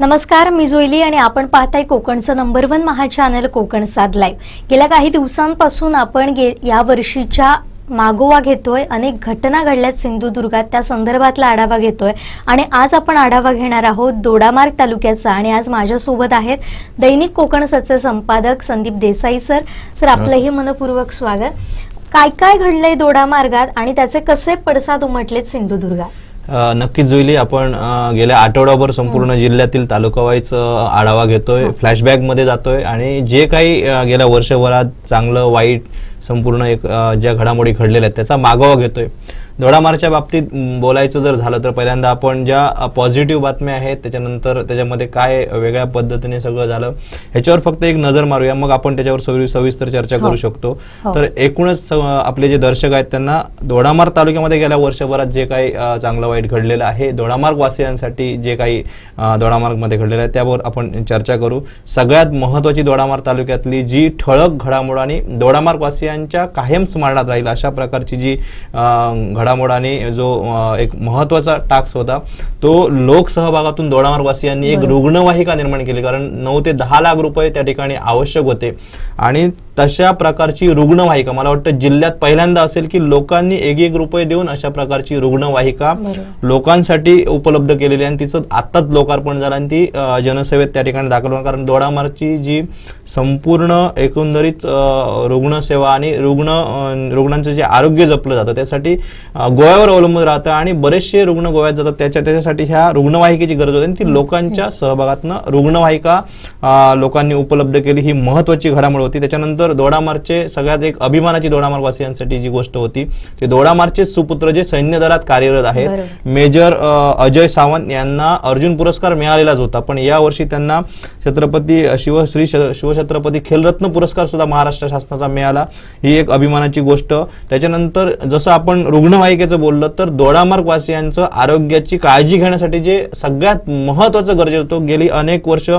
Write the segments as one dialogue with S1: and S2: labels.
S1: नमस्कार, मी जोयली आणि आपण पाहताय कोकणचं नंबर 1 महा चॅनल कोकण साद लाईव्ह। गेल्या काही दिवसांपासून आपण या वर्षीच्या मागोवा घेतोय। अनेक घटना घडल्यात सिंधुदुर्गात, त्या संदर्भातला आढावा घेतोय आणि आज आपण आढावा घेणार आहोत दोडामार्ग तालुक्याचा। आणि आज माझ्या सोबत आहेत दैनिक कोकण सादचे संपादक संदीप देसाई सर। सर, आपलंही मनपूर्वक स्वागत। काय काय घडलंय दोडामार्गात आणि त्याचे कसे पडसाद उमटलेत सिंधुदुर्गात?
S2: नक्कीच जोयली, आपण गेल्या आठवड्याभर संपूर्ण जिल्ह्यातील तालुकावाईज आढावा घेतोय, फ्लॅशबॅक मध्ये जातोय आणि जे काही गेल्या वर्षभरात चांगलं वाईट संपूर्ण एक ज्या घडामोडी घडलेल्या आहेत त्याचा मागोवा घेतोय। दोडामार्गच्या बाबतीत बोलायचं जर झालं तर पहिल्यांदा आपण ज्या पॉझिटिव्ह बातम्या आहेत त्याच्यानंतर त्याच्यामध्ये काय वेगळ्या पद्धतीने सगळं झालं ह्याच्यावर फक्त एक नजर मारूया, मग आपण त्याच्यावर सविस्तर चर्चा करू शकतो। तर एकूणच आपले जे दर्शक आहेत त्यांना दोडामार्ग तालुक्यामध्ये गेल्या वर्षभरात जे काही चांगलं वाईट घडलेलं आहे, दोडामार्ग वासियांसाठी जे काही दोडामार्गमध्ये घडलेलं आहे त्यावर आपण चर्चा करू। सगळ्यात महत्त्वाची दोडामार्ग तालुक्यातली जी ठळक घडामोड आणि दोडामार्ग वासियांच्या कायम स्मरणात राहील अशा प्रकारची जी घडामोडाने जो एक महत्त्वाचा टास्क होता तो लोकसहभागातून दोडामार्गवासियांनी एक रुग्णवाहिका निर्माण केली, कारण 9 ते 10 लाख रुपये त्या ठिकाणी आवश्यक होते आणि तशा प्रकारची रुग्णवाहिका मला वाटतं जिल्ह्यात पहिल्यांदा असेल की लोकांनी 1-1 रुपये देऊन अशा प्रकारची रुग्णवाहिका लोकांसाठी उपलब्ध केलेली आहे आणि तिचं आत्ताच लोकार्पण झालं आणि ती जनसेवेत त्या ठिकाणी दाखल होणार। कारण दोडामार्गची जी संपूर्ण एकंदरीत रुग्णसेवा आणि रुग्णांचं जे आरोग्य जपलं जातं त्यासाठी गोव्यावर अवलंबून राहतं आणि बरेचसे रुग्ण गोव्यात जातात, त्याच्यासाठी ह्या रुग्णवाहिकेची गरज होती आणि ती लोकांच्या सहभागातनं रुग्णवाहिका लोकांनी उपलब्ध केली, ही महत्त्वाची घडामोड होती। त्याच्यानंतर दोडामार्गचे सगळ्यात एक अभिमानाची दोडामार्गवासियांसाठी जी गोष्ट होती ते दोडामार्गचे सुपुत्र जे सैन्य दलात कार्यरत आहेत, मेजर अजय सावंत यांना अर्जुन पुरस्कार मिळालेलाच होता, पण यावर्षी त्यांना छत्रपती शिवछत्रपती खेलरत्न पुरस्कार सुद्धा महाराष्ट्र शासनाचा मिळाला, ही एक अभिमानाची गोष्ट। त्याच्यानंतर जसं आपण रुग्णवाहिकेचं बोललं तर दोडामार्गवासियांचं आरोग्याची काळजी घेण्यासाठी जे सगळ्यात महत्त्वाचं गरजेचं होतं, गेली अनेक वर्ष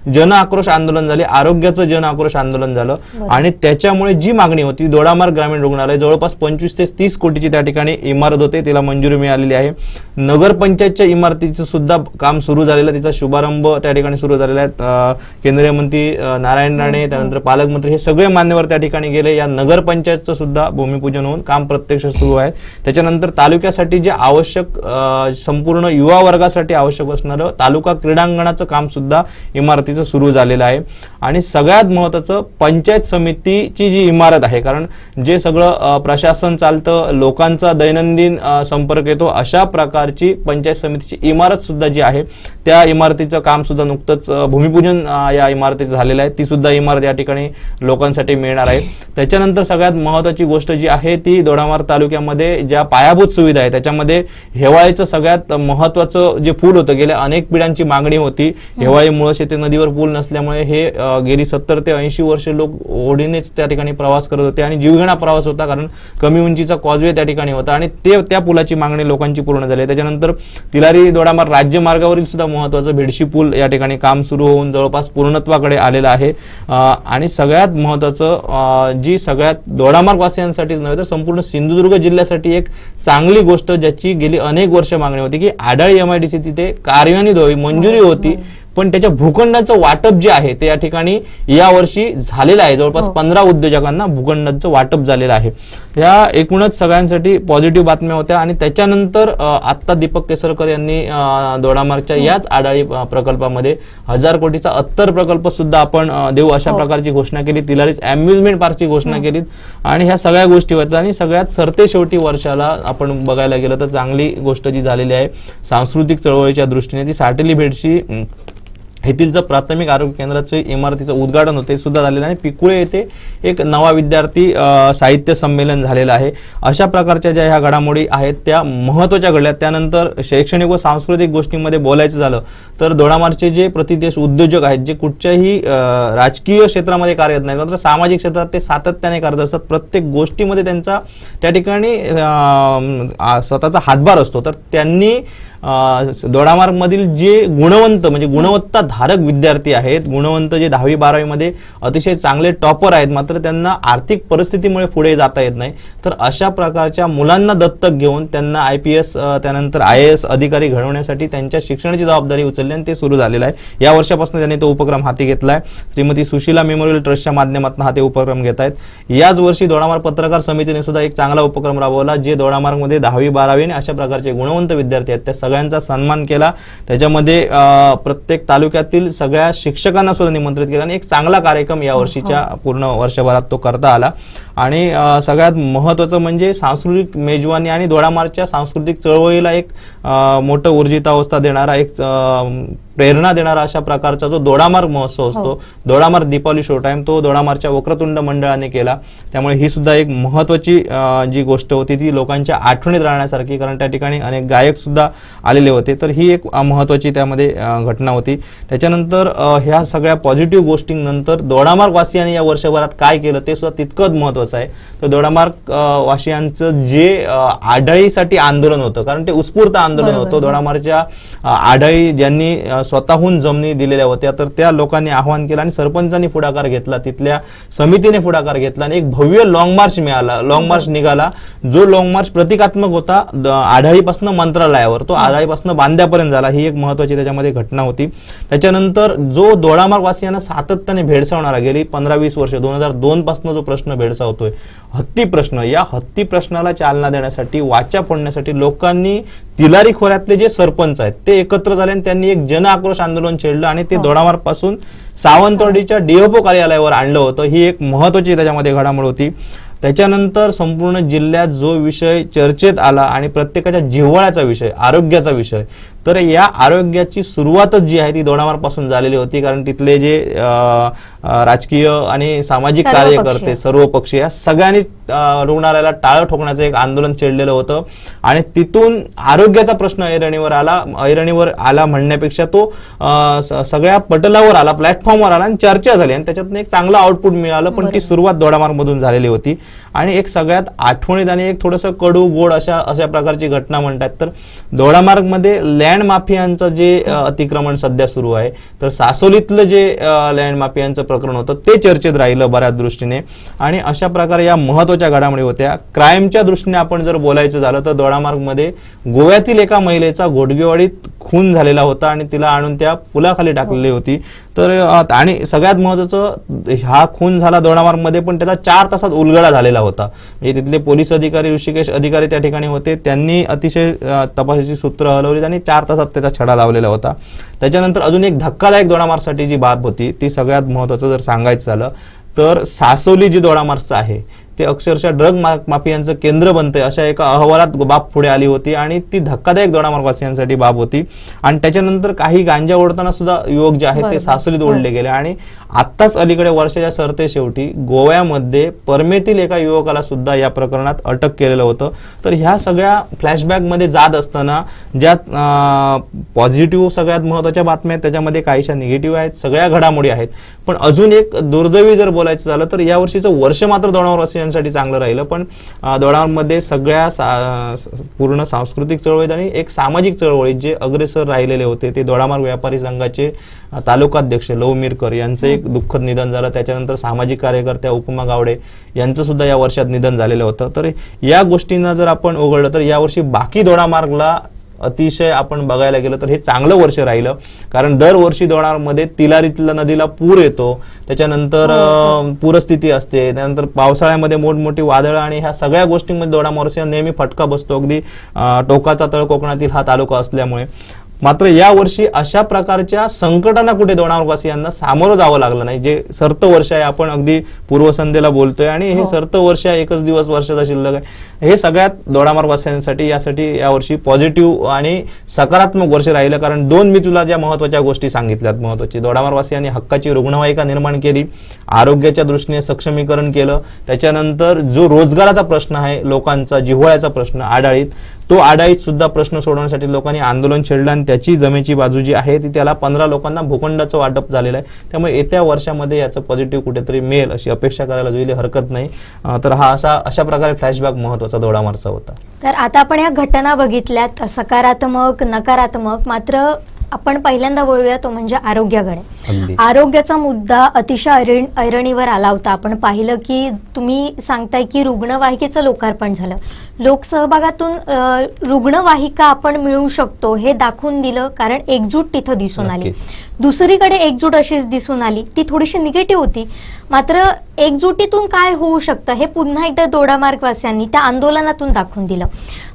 S2: जन आक्रोश आंदोलन झाले, आरोग्याचं जन आक्रोश आंदोलन झालं आणि त्याच्यामुळे जी मागणी होती दोडामार्ग ग्रामीण रुग्णालय जवळपास 25 ते 30 कोटीची त्या ठिकाणी इमारत होते, तिला मंजुरी मिळालेली आहे। नगरपंचायतच्या इमारतीचं सुद्धा काम सुरू झालेलं, तिचा शुभारंभ त्या ठिकाणी सुरू झालेला आहे। केंद्रीय मंत्री नारायण राणे, त्यानंतर पालकमंत्री हे सगळे मान्यवर त्या ठिकाणी गेले, या नगरपंचायतचं सुद्धा भूमिपूजन होऊन काम प्रत्यक्ष सुरू आहे। त्याच्यानंतर तालुक्यासाठी जे आवश्यक संपूर्ण युवा वर्गासाठी आवश्यक असणारं तालुका क्रीडांगणाचं काम सुद्धा इमारतीचं सुरू झालेलं आहे आणि सगळ्यात महत्त्वाचं पंचायत समितीची जी इमारत आहे, कारण जे सगळं प्रशासन चालतं, लोकांचा दैनंदिन संपर्क येतो, अशा प्रकारची पंचायत समितीची इमारत सुद्धा जी आहे त्या इमारतीचं काम सुद्धा नुकतंच भूमिपूजन या इमारतीचं झालेलं आहे, ती सुद्धा इमारत या ठिकाणी लोकांसाठी मिळणार आहे। त्याच्यानंतर सगळ्यात महत्त्वाची गोष्ट जी आहे ती दोडामार्ग तालुक्यामध्ये ज्या पायाभूत सुविधा आहे त्याच्यामध्ये हेवाळीचं सगळ्यात महत्त्वाचं जे पूल होतं, गेल्या अनेक पिढ्यांची मागणी होती, हेवाळी मुळशेती नदीवर पूल नसल्यामुळे हे गेली 70 ते 80 वर्ष लोक ओढीनेच त्या ठिकाणी प्रवास करत होते आणि जीवघेणा प्रवास होता, कारण कमी उंचीचा कॉजवे त्या ठिकाणी होता आणि त्या पुलाची मागणी लोकांची पूर्ण झाली। त्याच्यानंतर तिलारी दोडामार्ग राज्यमार्गावरील सुद्धा महत्त्वाचं भेडशी पूल या ठिकाणी काम सुरू होऊन जवळपास पूर्णत्वाकडे आलेलं आहे आणि सगळ्यात महत्त्वाचं जी सगळ्यात दोडामार्ग वासियांसाठीच नव्हे तर संपूर्ण सिंधुदुर्ग जिल्ह्यासाठी एक चांगली गोष्ट ज्याची गेली अनेक वर्ष मागणी होती की आडाळी MIDC तिथे कार्यान्वित व्हावी, मंजुरी होती, पण त्याच्या भूखंडाचं वाटप जे आहे ते या ठिकाणी यावर्षी झालेलं आहे। जवळपास 15 उद्योजकांना भूखंडाचं वाटप झालेलं आहे। या एकूणच सगळ्यांसाठी पॉझिटिव्ह बातम्या होत्या आणि त्याच्यानंतर आत्ता दीपक केसरकर यांनी दोडामार्गच्या याच आडाळी प्रकल्पामध्ये 1000 कोटीचा अत्तर प्रकल्प सुद्धा आपण देऊ अशा प्रकारची घोषणा केली, तिलारीच अम्युजमेंट पार्कची घोषणा केली आणि ह्या सगळ्या गोष्टी होत्या आणि सगळ्यात सरते शेवटी वर्षाला आपण बघायला गेलं तर चांगली गोष्ट जी झालेली आहे सांस्कृतिक चळवळीच्या दृष्टीने ती साटेली भेडशी येथीलचं प्राथमिक आरोग्य केंद्राचे इमारतीचं उद्घाटन होते सुद्धा झालेलं आहे। पिकुळे येथे एक नवा विद्यार्थी साहित्य संमेलन झालेलं आहे। अशा प्रकारच्या ज्या ह्या घडामोडी आहेत त्या महत्त्वाच्या घडल्या। त्यानंतर शैक्षणिक व सांस्कृतिक गोष्टींमध्ये बोलायचं झालं तर दोडामार्गचे जे प्रतिदेश उद्योजक आहेत जे कुठच्याही राजकीय क्षेत्रामध्ये कार्यरत नाहीत मात्र सामाजिक क्षेत्रात ते सातत्याने करत असतात, प्रत्येक गोष्टीमध्ये त्यांचा त्या ठिकाणी स्वतःचा हातभार असतो, तर त्यांनी दोडामार्ग मधील जे गुणवंत म्हणजे गुणवत्ता धारक विद्यार्थी आहेत, गुणवंत जे 10वी-12वी मध्ये अतिशय चांगले टॉपर आहेत, मात्र त्यांना आर्थिक परिस्थितीमुळे पुढे जाता येत नाही, तर अशा प्रकारच्या मुलांना दत्तक घेऊन त्यांना IPS त्यानंतर IAS अधिकारी घडवण्यासाठी त्यांच्या शिक्षणाची जबाबदारी उचलली आणि ते सुरू झालेलं आहे। या वर्षापासून त्यांनी तो उपक्रम हाती घेतलाय। श्रीमती सुशीला मेमोरियल ट्रस्टच्या माध्यमातून हा ते उपक्रम घेत आहेत। याच वर्षी दोडामार्ग पत्रकार समितीने सुद्धा एक चांगला उपक्रम राबवला, जे दोडामार्गमध्ये 10वी-12वी आणि अशा प्रकारचे गुणवंत विद्यार्थी आहेत त्या सगळ्यांचा सन्मान केला। त्याच्यामध्ये प्रत्येक तालुक्यातील सगळ्या शिक्षकांना सुद्धा निमंत्रित केलं आणि एक चांगला कार्यक्रम या वर्षीच्या पूर्ण वर्षभरात तो करता आला। आणि सगळ्यात महत्त्वाचं म्हणजे सांस्कृतिक मेजवानी आणि दोडामार्गच्या सांस्कृतिक चळवळीला एक मोठं ऊर्जितावस्था देणारा, एक प्रेरणा देणारा अशा प्रकारचा जो दोडामार्ग महोत्सव असतो, दोडामार्ग दीपावली शो टाइम, तो दोडामार्गच्या वक्रतुंड मंडळाने केला। त्यामुळे ही सुद्धा एक महत्त्वाची जी गोष्ट होती ती लोकांच्या आठवणीत राहण्यासारखी, कारण त्या ठिकाणी अनेक गायक सुद्धा आलेले होते, तर ही एक महत्त्वाची त्यामध्ये घटना होती। त्याच्यानंतर ह्या सगळ्या पॉझिटिव्ह गोष्टींनंतर दोडामार्ग वासियांनी या वर्षभरात काय केलं ते सुद्धा तितकंच महत्त्वाचं आहे। तर दोडामार्ग वासियांचं जे आढळीसाठी आंदोलन होतं, कारण ते उत्स्फूर्त आंदोलन होतं, दोडामार्गच्या आढळी ज्यांनी स्वतःहून जमिनी दिलेल्या होत्या, तर त्या लोकांनी आव्हान केलं आणि सरपंचांनी पुढाकार घेतला, तिथल्या समितीने पुढाकार घेतला आणि एक भव्य लॉंग मार्च निघाला, जो लॉंग मार्च प्रतिकात्मक होता आढळीपासून मंत्रालयावर, तो आढळीपासून बांद्यापर्यंत झाला। ही एक महत्त्वाची त्याच्यामध्ये घटना होती। त्याच्यानंतर जो दोडामार्ग वासियांना सातत्याने भेडसावणारा गेली 15-20 वर्ष 2002 पासून जो प्रश्न भेडसावतोय, हत्ती प्रश्न, या हत्ती प्रश्नाला चालना देण्यासाठी, वाचा फोडण्यासाठी लोकांनी तिलारी खोऱ्यातले जे सरपंच आहेत ते एकत्र झाले आणि त्यांनी एक जन आक्रोश आंदोलन छेडलं आणि ते दोडामार्ग पासून सावंतवाडीच्या DFO कार्यालयावर आणलं होतं। ही एक महत्त्वाची त्याच्यामध्ये घडामोड होती। त्याच्यानंतर संपूर्ण जिल्ह्यात जो विषय चर्चेत आला आणि प्रत्येकाच्या जिव्हाळ्याचा विषय, आरोग्याचा विषय, तर या आरोग्याची सुरुवातच जी आहे ती दोडामार्ग पासून झालेली होती, कारण तिथले जे राजकीय आणि सामाजिक कार्यकर्ते सर्व पक्षीय या सगळ्यांनी रुग्णालयाला टाळं ठोकण्याचं एक आंदोलन छेडलेलं होतं आणि तिथून आरोग्याचा प्रश्न ऐरणीवर आला म्हणण्यापेक्षा तो सगळ्या पटलावर आला, प्लॅटफॉर्मवर आला आणि चर्चा झाली आणि त्याच्यातून एक चांगलं आउटपुट मिळालं, पण ती सुरुवात दोडामार्ग मधून झालेली होती। आणि एक सगळ्यात आठवणीत आणि एक थोडंसं कडू गोड अशा प्रकारची घटना म्हणतात, तर दोडामार्ग मध्ये लँड माफियांचं जे अतिक्रमण सध्या सुरू आहे, तर सासोलीतलं जे लँड माफियांचं प्रकरण होतं ते चर्चेत राहिलं बऱ्याच दृष्टीने। आणि अशा प्रकारे या महत्त्वाच्या घडामोडी होत्या। क्राईमच्या दृष्टीने आपण जर बोलायचं झालं तर दोडामार्ग मध्ये गोव्यातील एका महिलेचा घोडगेवाडीत खून झालेला होता आणि तिला आणून त्या पुलाखाली टाकलेली होती। तर आणि सगळ्यात महत्त्वाचं, हा खून झाला दोडामार्ग मध्ये, पण त्याचा 4 तासात उलगडा झालेला होता। म्हणजे तिथले पोलीस अधिकारी, ऋषिकेश अधिकारी त्या ठिकाणी होते, त्यांनी अतिशय तपासाची सूत्र हलवली आणि 4 तासात त्याचा छडा लावलेला होता। त्याच्यानंतर अजून एक धक्कादायक दोडामार्गसाठी जी बाब होती ती सगळ्यात महत्त्वाचं जर सांगायचं झालं तर सासोली जे दोडामार्गचं आहे ते अक्षरशः ड्रग माफियांचं केंद्र बनतंय अशा एका अहवालात बाब पुढे आली होती आणि ती धक्कादायक दोडामार्गवासियांसाठी बाब होती। आणि त्याच्यानंतर काही गांजा ओढताना सुद्धा युवक जे आहेत ते सासोलीत ओढले गेले आणि आत्ताच अलीकडे वर्षाच्या सरतेशेवटी गोव्यामध्ये परमेतील एका युवकाला सुद्धा या प्रकरणात अटक केलेलं होतं। तर ह्या सगळ्या फ्लॅशबॅक मध्ये जात असताना ज्या पॉझिटिव्ह सगळ्यात महत्त्वाच्या बातम्या आहेत त्याच्यामध्ये काहीशा निगेटिव्ह आहेत, सगळ्या घडामोडी आहेत, पण अजून एक दुर्दैवी जर बोलायचं झालं तर या वर्षीचं वर्ष मात्र दोडामार्गवासियांसाठी चांगलं राहिलं, पण दोडामार्गमध्ये सगळ्या पूर्ण सांस्कृतिक चळवळीत आणि एक सामाजिक चळवळीत जे अग्रेसर राहिलेले होते ते दोडामार्ग व्यापारी संघाचे तालुकाध्यक्ष लव मिरकर यांचं एक दुःखद निधन झालं। त्याच्यानंतर सामाजिक कार्यकर्त्या उपमा गावडे यांचं सुद्धा या वर्षात निधन झालेलं होतं। तर या गोष्टींना जर आपण उघडलं तर यावर्षी बाकी दोडामार्गला अतिशय आपण बघायला गेलं तर हे चांगलं वर्ष राहिलं, कारण दरवर्षी दोडामार्गमध्ये तिलारीतल्या नदीला पूर येतो, त्याच्यानंतर पूरस्थिती असते, त्यानंतर पावसाळ्यामध्ये मोठमोठी वादळं आणि ह्या सगळ्या गोष्टींमध्ये दोडामार्गचा नेहमी फटका बसतो, अगदी टोकाचा तळ कोकणातील हा तालुका असल्यामुळे। मात्र या वर्षी अशा प्रकारच्या संकटांना कुठे दोडामार्गवासियांना सामोरं जावं लागलं नाही। जे सर्त वर्ष आहे, आपण अगदी पूर्वसंध्येला बोलतोय आणि हे सर्त वर्ष एकच दिवस वर्षाचा शिल्लक आहे, हे सगळ्यात दोडामार्गवासियांसाठी यासाठी यावर्षी पॉझिटिव्ह आणि सकारात्मक वर्ष राहिलं। कारण 2 मी तुला ज्या महत्त्वाच्या गोष्टी सांगितल्यात, महत्त्वाची दोडामार्गवासियांनी हक्काची रुग्णवाहिका निर्माण केली, आरोग्याच्या दृष्टीने सक्षमीकरण केलं, त्याच्यानंतर जो रोजगाराचा प्रश्न आहे लोकांचा, जिव्हाळ्याचा प्रश्न आढळीत तो आडाईत सुद्धा प्रश्न सोडवण्यासाठी लोकांनी आंदोलन छेडलं आणि त्याची जमेची बाजू जी आहे ती त्याला 15 लोकांना भूखंडाचं वाटप झालेलं आहे. त्यामुळे येत्या वर्षामध्ये याचं पॉझिटिव्ह कुठेतरी मिळेल अशी अपेक्षा करायला जुईली हरकत नाही. तर हा अशा प्रकारे फ्लॅशबॅक महत्वाचा दोडामार्गचा होता.
S1: तर आता आपण या घटना बघितल्यात, सकारात्मक, नकारात्मक, मात्र आपण पहिल्यांदा वळूया तो म्हणजे आरोग्याकडे.
S2: अगदी.
S1: आरोग्याचा मुद्दा अतिशय ऐरणीवर आला होता. आपण पाहिलं की तुम्ही सांगताय की रुग्णवाहिकेचं लोकार्पण झालं, लोकसहभागातून रुग्णवाहिका आपण मिळवू शकतो हे दाखवून दिलं, कारण एकजूट तिथं दिसून आली. दुसरीकडे एकजूट अशीच दिसून आली, ती थोडीशी निगेटिव्ह होती. मात्र एकजुटीतून काय होऊ शकतं हे पुन्हा एकदा दोडामार्गवासियांनी त्या आंदोलनातून दाखवून दिलं.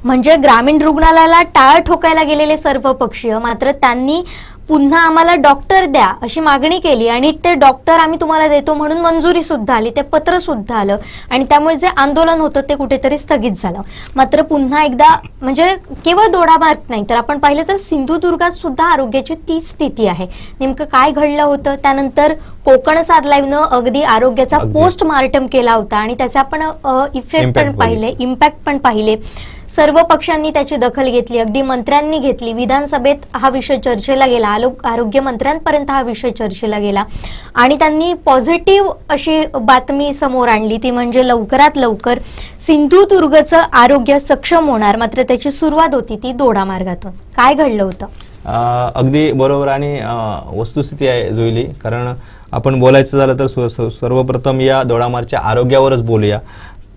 S1: म्हणजे ग्रामीण रुग्णालयाला टाळ ठोकायला गेलेले सर्व पक्षीय मात्र त्यांनी पुन्हा आम्हाला डॉक्टर द्या अशी मागणी केली आणि ते डॉक्टर आम्ही तुम्हाला देतो म्हणून मंजुरी सुद्धा आली, ते पत्र सुद्धा आलं आणि त्यामुळे जे आंदोलन होतं ते कुठेतरी स्थगित झालं. मात्र पुन्हा एकदा म्हणजे केवळ दोडामार्ग नाही तर आपण पाहिलं तर सिंधुदुर्गात सुद्धा आरोग्याची तीच स्थिती आहे. नेमकं काय घडलं होतं, त्यानंतर कोकण साद लाईव्हनं अगदी आरोग्याचा पोस्टमार्टम केला होता आणि त्याचे आपण इफेक्ट पण पाहिले, इम्पॅक्ट पण पाहिले. सर्व पक्षांनी त्याची दखल घेतली, अगदी मंत्र्यांनी घेतली. विधानसभेत हा विषय चर्चेला गेला, आरोग्य मंत्र्यांपर्यंत हा विषय चर्चेला गेला आणि त्यांनी पॉझिटिव्ह अशी बातमी समोर आणली, ती म्हणजे लवकरात लवकर सिंधुदुर्गचं आरोग्य सक्षम होणार. मात्र त्याची सुरुवात होती ती दोडामार्गातून. काय घडलं होतं?
S2: अगदी बरोबर आणि वस्तुस्थिती आहे जुईली. कारण आपण बोलायचं झालं तर सर्वप्रथम या दोडामार्गच्या आरोग्यावरच बोलूया.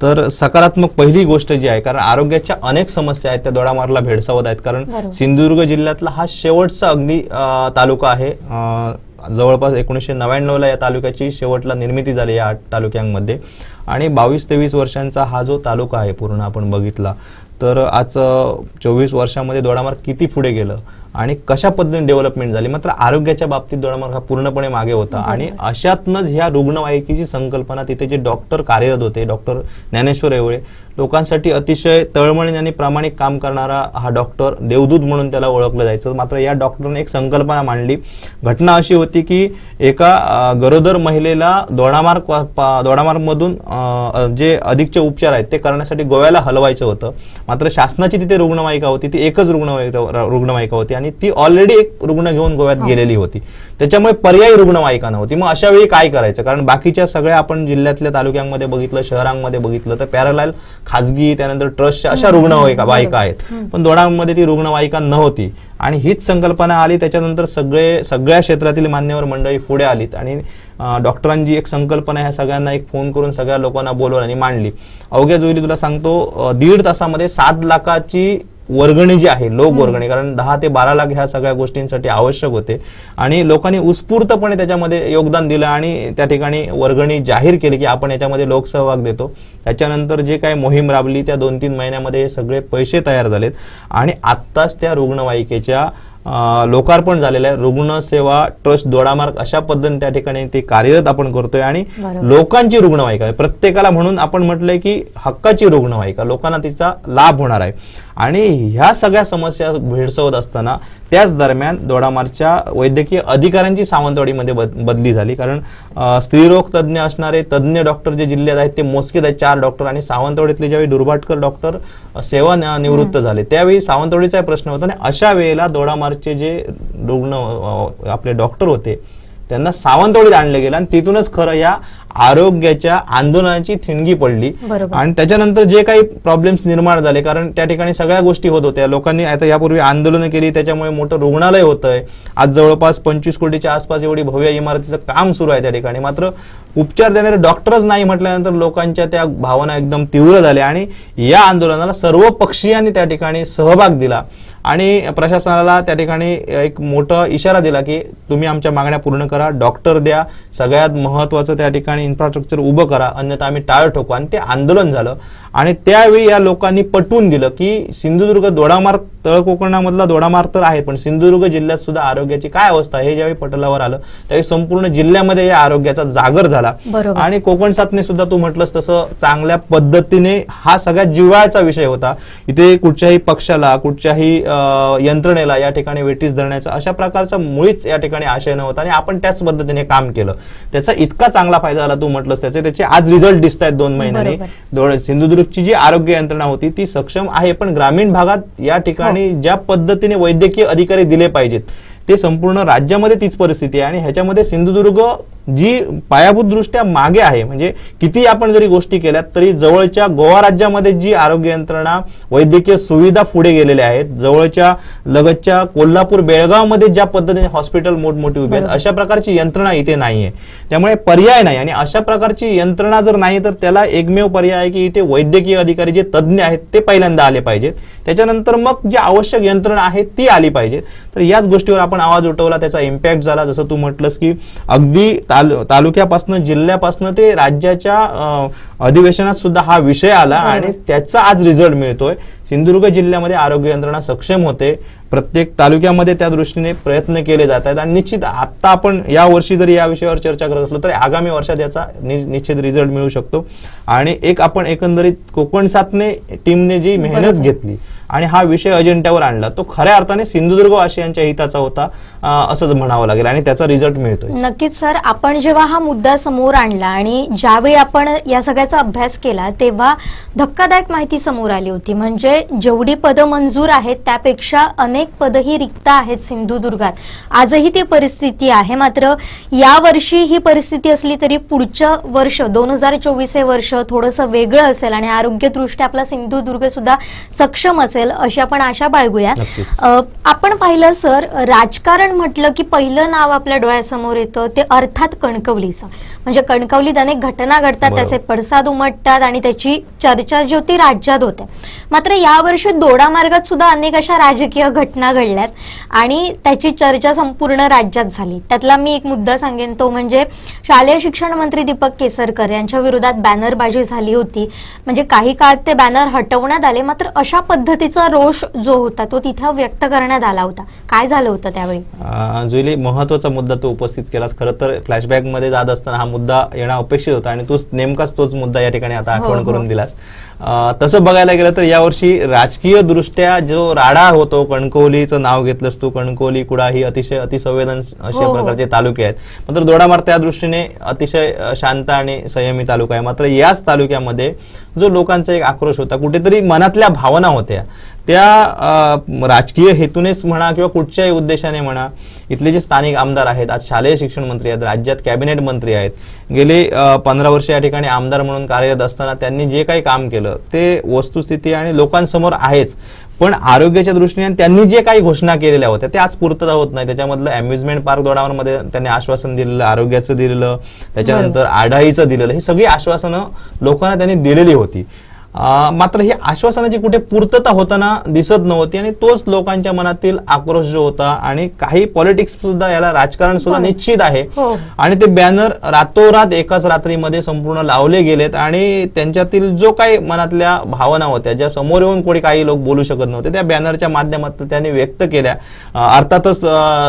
S2: तर सकारात्मक पहिली गोष्ट जी आहे, कारण आरोग्याच्या अनेक समस्या आहेत त्या दोडामार्गला भेडसावत आहेत. कारण सिंधुदुर्ग जिल्ह्यातला हा शेवटचा अगदी तालुका आहे. जवळपास 1999ला या तालुक्याची शेवटला निर्मिती झाली या 8 तालुक्यांमध्ये आणि 22-23 वर्षांचा हा जो तालुका आहे पूर्ण आपण बघितला तर आज 24 वर्षामध्ये दोडामार्ग किती पुढे गेलं आणि कशा पद्धतीने डेव्हलपमेंट झाली. मात्र आरोग्याच्या बाबतीत दोडामार्ग हा पूर्णपणे मागे होता आणि अशातनंच ह्या रुग्णवाहिकेची संकल्पना, तिथे जे डॉक्टर कार्यरत होते, डॉक्टर ज्ञानेश्वर येवळे, लोकांसाठी अतिशय तळमळीने आणि प्रामाणिक काम करणारा हा डॉक्टर, देवदूत म्हणून त्याला ओळखलं जायचं. मात्र या डॉक्टरने एक संकल्पना मांडली. घटना अशी होती की एका गरोदर महिलेला दोडामार्गमधून जे अधिकचे उपचार आहेत ते करण्यासाठी गोव्याला हलवायचं होतं. मात्र शासनाची तिथे रुग्णवाहिका होती, ती एकच रुग्णवाहिका होती आणि ती ऑलरेडी एक रुग्ण घेऊन गोव्यात गेलेली होती. त्याच्यामुळे पर्यायी रुग्णवाहिका नव्हती. मग अशा वेळी काय करायचं, कारण बाकीच्या सगळ्या आपण जिल्ह्यातल्या तालुक्यांमध्ये बघितलं, शहरांमध्ये बघितलं तर पॅरलाल खाजगी त्यानंतर ट्रस्टच्या अशा रुग्णवाहिका आहेत, पण दोडामध्ये ती रुग्णवाहिका नव्हती आणि हीच संकल्पना आली. त्याच्यानंतर सगळ्या क्षेत्रातील मान्यवर मंडळी पुढे आलीत आणि डॉक्टरांची एक संकल्पना ह्या सगळ्यांना एक फोन करून सगळ्या लोकांना बोलवून आणि मांडली. अवघ्या जुईली तुला सांगतो 1.5 तासामध्ये 7 लाखाची वर्गणी जी आहे, लोक वर्गणी, कारण 10 ते 12 लाख ह्या सगळ्या गोष्टींसाठी आवश्यक होते आणि लोकांनी उत्स्फूर्तपणे त्याच्यामध्ये योगदान दिलं आणि त्या ठिकाणी वर्गणी जाहीर केली की आपण याच्यामध्ये लोकसहभाग देतो. त्याच्यानंतर जे काही मोहीम राबली त्या 2-3 महिन्यामध्ये हे सगळे पैसे तयार झालेत आणि आत्ताच त्या रुग्णवाहिकेच्या लोकार्पण झालेलं आहे. रुग्णसेवा ट्रस्ट दोडामार्ग अशा पद्धतीने त्या ठिकाणी ते कार्यरत आपण करतोय आणि लोकांची रुग्णवाहिका आहे. प्रत्येकाला म्हणून आपण म्हटलंय की हक्काची रुग्णवाहिका, लोकांना तिचा लाभ होणार आहे. आणि ह्या सगळ्या समस्या भेडसावत असताना त्याच दरम्यान दोडामार्गच्या वैद्यकीय अधिकाऱ्यांची सावंतवाडीमध्ये बदली झाली. कारण स्त्रीरोग तज्ज्ञ असणारे तज्ज्ञ डॉक्टर जे जिल्ह्यात आहेत ते मोजकेच आहेत, 4 डॉक्टर. आणि सावंतवाडीतले ज्यावेळी दुर्भाटकर डॉक्टर सेवा निवृत्त झाले त्यावेळी सावंतवाडीचा प्रश्न होता आणि अशा वेळेला दोडामार्गचे जे रुग्ण आपले डॉक्टर होते त्यांना सावंतवाडीत आणले गेलं आणि तिथूनच खरं या आरोग्याच्या आंदोलनाची ठिणगी पडली. आणि त्याच्यानंतर जे काही प्रॉब्लेम्स निर्माण झाले, कारण त्या ठिकाणी सगळ्या गोष्टी होत होत्या, लोकांनी आता यापूर्वी आंदोलनं केली, त्याच्यामुळे मोठं रुग्णालय होतंय. आज जवळपास 25 कोटीच्या आसपास एवढी भव्य इमारतीचं काम सुरू आहे त्या ठिकाणी. मात्र उपचार देणारे डॉक्टरच नाही म्हटल्यानंतर लोकांच्या त्या भावना एकदम तीव्र झाल्या आणि या आंदोलनाला सर्व पक्षीयांनी त्या ठिकाणी सहभाग दिला आणि प्रशासनाला त्या ठिकाणी एक मोठा इशारा दिला की तुम्ही आमच्या मागण्या पूर्ण करा, डॉक्टर द्या, सगळ्यात महत्वाचं त्या ठिकाणी इन्फ्रास्ट्रक्चर उभं करा, अन्यथा आम्ही टाळ ठोकू. आणि ते आंदोलन झालं आणि त्यावेळी या लोकांनी पटवून दिलं की सिंधुदुर्ग दोडामार्ग तळ कोकणामधला दोडामार्ग तर आहे, पण सिंधुदुर्ग जिल्ह्यात सुद्धा आरोग्याची काय अवस्था हे ज्यावेळी पटलावर आलं त्यावेळी संपूर्ण जिल्ह्यामध्ये या आरोग्याचा जागर झाला. आणि कोकण साथने सुद्धा तू म्हटलंस तसं चांगल्या पद्धतीने हा सगळ्यात जिव्हाळ्याचा विषय होता. इथे कुठच्याही पक्षाला, कुठच्याही यंत्रणेला या ठिकाणी वेठीस धरण्याचा अशा प्रकारचा मुळीच या ठिकाणी आशय नव्हता आणि आपण त्याच पद्धतीने काम केलं. त्याचा इतका चांगला फायदा झाला, तू म्हटलंस त्याचे आज रिझल्ट दिसत आहेत 2 महिन्यांनी. सिंधुदुर्ग सिंधुदुर्गची जी आरोग्य यंत्रणा होती ती सक्षम आहे, पण ग्रामीण भागात या ठिकाणी ज्या पद्धतीने वैद्यकीय अधिकारी दिले पाहिजेत ते संपूर्ण राज्यामध्ये तीच परिस्थिती आहे. आणि ह्याच्यामध्ये सिंधुदुर्ग जी पायाभूत दृष्ट्या मागे आहे, म्हणजे किती आपण जरी गोष्टी केल्यात तरी जवळच्या गोवा राज्यामध्ये जी आरोग्य यंत्रणा वैद्यकीय सुविधा पुढे गेलेल्या आहेत, जवळच्या लगतच्या कोल्हापूर बेळगावमध्ये ज्या पद्धतीने हॉस्पिटल मोठमोठी उभी आहेत, अशा प्रकारची यंत्रणा इथे नाहीये. त्यामुळे पर्याय नाही, आणि अशा प्रकारची यंत्रणा जर नाही तर त्याला एकमेव पर्याय आहे की इथे वैद्यकीय अधिकारी जे तज्ज्ञ आहेत ते पहिल्यांदा आले पाहिजेत, त्याच्यानंतर मग जी आवश्यक यंत्रणा आहे ती आली पाहिजे. तर याच गोष्टीवर आपण आवाज उठवला, त्याचा इम्पॅक्ट झाला. जसं तू म्हटलंस की अगदी तालुक्यापासून जिल्ह्यापासून ते राज्याच्या अधिवेशनात सुद्धा हा विषय आला आणि त्याचा आज रिझल्ट मिळतोय. सिंधुदुर्ग जिल्ह्यामध्ये आरोग्य यंत्रणा सक्षम होते, प्रत्येक तालुक्यामध्ये त्या दृष्टीने प्रयत्न केले जात आहेत. आणि निश्चित आता आपण या वर्षी जरी या विषयावर चर्चा करत असलो तरी आगामी वर्षात याचा निश्चित रिझल्ट मिळू शकतो. आणि एक आपण एकंदरीत कोकण साथने टीमने जी मेहनत घेतली आणि हा विषय अजेंड्यावर आणला तो खऱ्या अर्थाने सिंधुदुर्ग वासियांच्या हिताचा होता असंच म्हणावं लागेल, आणि त्याचा रिझल्ट मिळतोय.
S1: नक्कीच सर, आपण जेव्हा हा मुद्दा समोर आणला आणि ज्यावेळी आपण या सगळ्याचा अभ्यास केला तेव्हा धक्कादायक माहिती समोर आली होती. म्हणजे जेवढी पदं मंजूर आहेत त्यापेक्षा अनेक पदं ही रिक्त आहेत सिंधुदुर्गात. आजही ती परिस्थिती आहे. मात्र या वर्षी ही परिस्थिती असली तरी पुढचं वर्ष 2024 हे वर्ष थोडंसं वेगळं असेल आणि आरोग्यदृष्ट्या आपला सिंधुदुर्ग सुद्धा सक्षम असेल अशी आपण आशा बाळगूया. आपण पाहिलं सर, राजकारण म्हटलं की पहिलं नाव आपल्या डोळ्यासमोर येतं ते अर्थात कणकवलीचं. म्हणजे कणकवलीत अनेक घटना घडतात, त्याचे पडसाद उमटतात आणि त्याची चर्चा जी होती राज्यात होते. मात्र यावर्षी दोडामार्गात सुद्धा अनेक अशा राजकीय घटना घडल्यात आणि त्याची चर्चा संपूर्ण राज्यात झाली. त्यातला मी एक मुद्दा सांगेन तो म्हणजे शालेय शिक्षण मंत्री दीपक केसरकर यांच्या विरोधात बॅनरबाजी झाली होती. म्हणजे काही काळ ते बॅनर हटवण्यात आले, मात्र अशा पद्धतीचा रोष जो होता तो तिथे व्यक्त करण्यात आला होता. काय झालं होतं त्यावेळी?
S2: जुली, महत्वाचा मुद्दा तू उपस्थित केलास. खरं तर फ्लॅशबॅक मध्ये जात असताना हा मुद्दा येणं अपेक्षित होता आणि तूच नेमकाच तोच मुद्दा या ठिकाणी आता आठवण करून दिलास. तसं बघायला गेलं तर यावर्षी राजकीय दृष्ट्या जो राडा होतो, कणकवलीचं नाव घेतलंस तू, कणकवली, कुडा ही अतिशय अतिसंवेदनशील अशा प्रकारचे तालुके आहेत. मात्र दोडामार्ग त्या दृष्टीने अतिशय शांत आणि संयमी तालुका आहे. मात्र याच तालुक्यामध्ये जो लोकांचा एक आक्रोश होता, कुठेतरी मनातल्या भावना होत्या, त्या राजकीय हेतूनेच म्हणा किंवा कुठच्याही उद्देशाने म्हणा, इथले जे स्थानिक आमदार आहेत, आज शालेय शिक्षण मंत्री आहेत, राज्यात कॅबिनेट मंत्री आहेत, गेले 15 वर्ष या ठिकाणी आमदार म्हणून कार्यरत असताना त्यांनी जे काही काम केलं ते वस्तुस्थिती आणि लोकांसमोर आहेच. पण आरोग्याच्या दृष्टीने त्यांनी जे काही घोषणा केलेल्या होत्या ते आज पूर्तता होत नाही. त्याच्यामधलं अम्युजमेंट पार्क दोडामार्गमध्ये त्यांनी आश्वासन दिलेलं, आरोग्याचं दिलेलं, त्याच्यानंतर आढाईचं दिलेलं, ही सगळी आश्वासनं लोकांना त्यांनी दिलेली होती. मात्र ही आश्वासनाची कुठे पूर्तता होताना दिसत नव्हती आणि तोच लोकांच्या मनातील आक्रोश जो होता. आणि काही पॉलिटिक्स सुद्धा, याला राजकारण सुद्धा निश्चित आहे. आणि ते बॅनर रातोरात एकाच रात्रीमध्ये संपूर्ण लावले गेलेत आणि त्यांच्यातील जो काही मनातल्या भावना होत्या, ज्या समोर येऊन कोणी काही लोक बोलू शकत नव्हते, त्या बॅनरच्या माध्यमातून त्यांनी व्यक्त केल्या. अर्थातच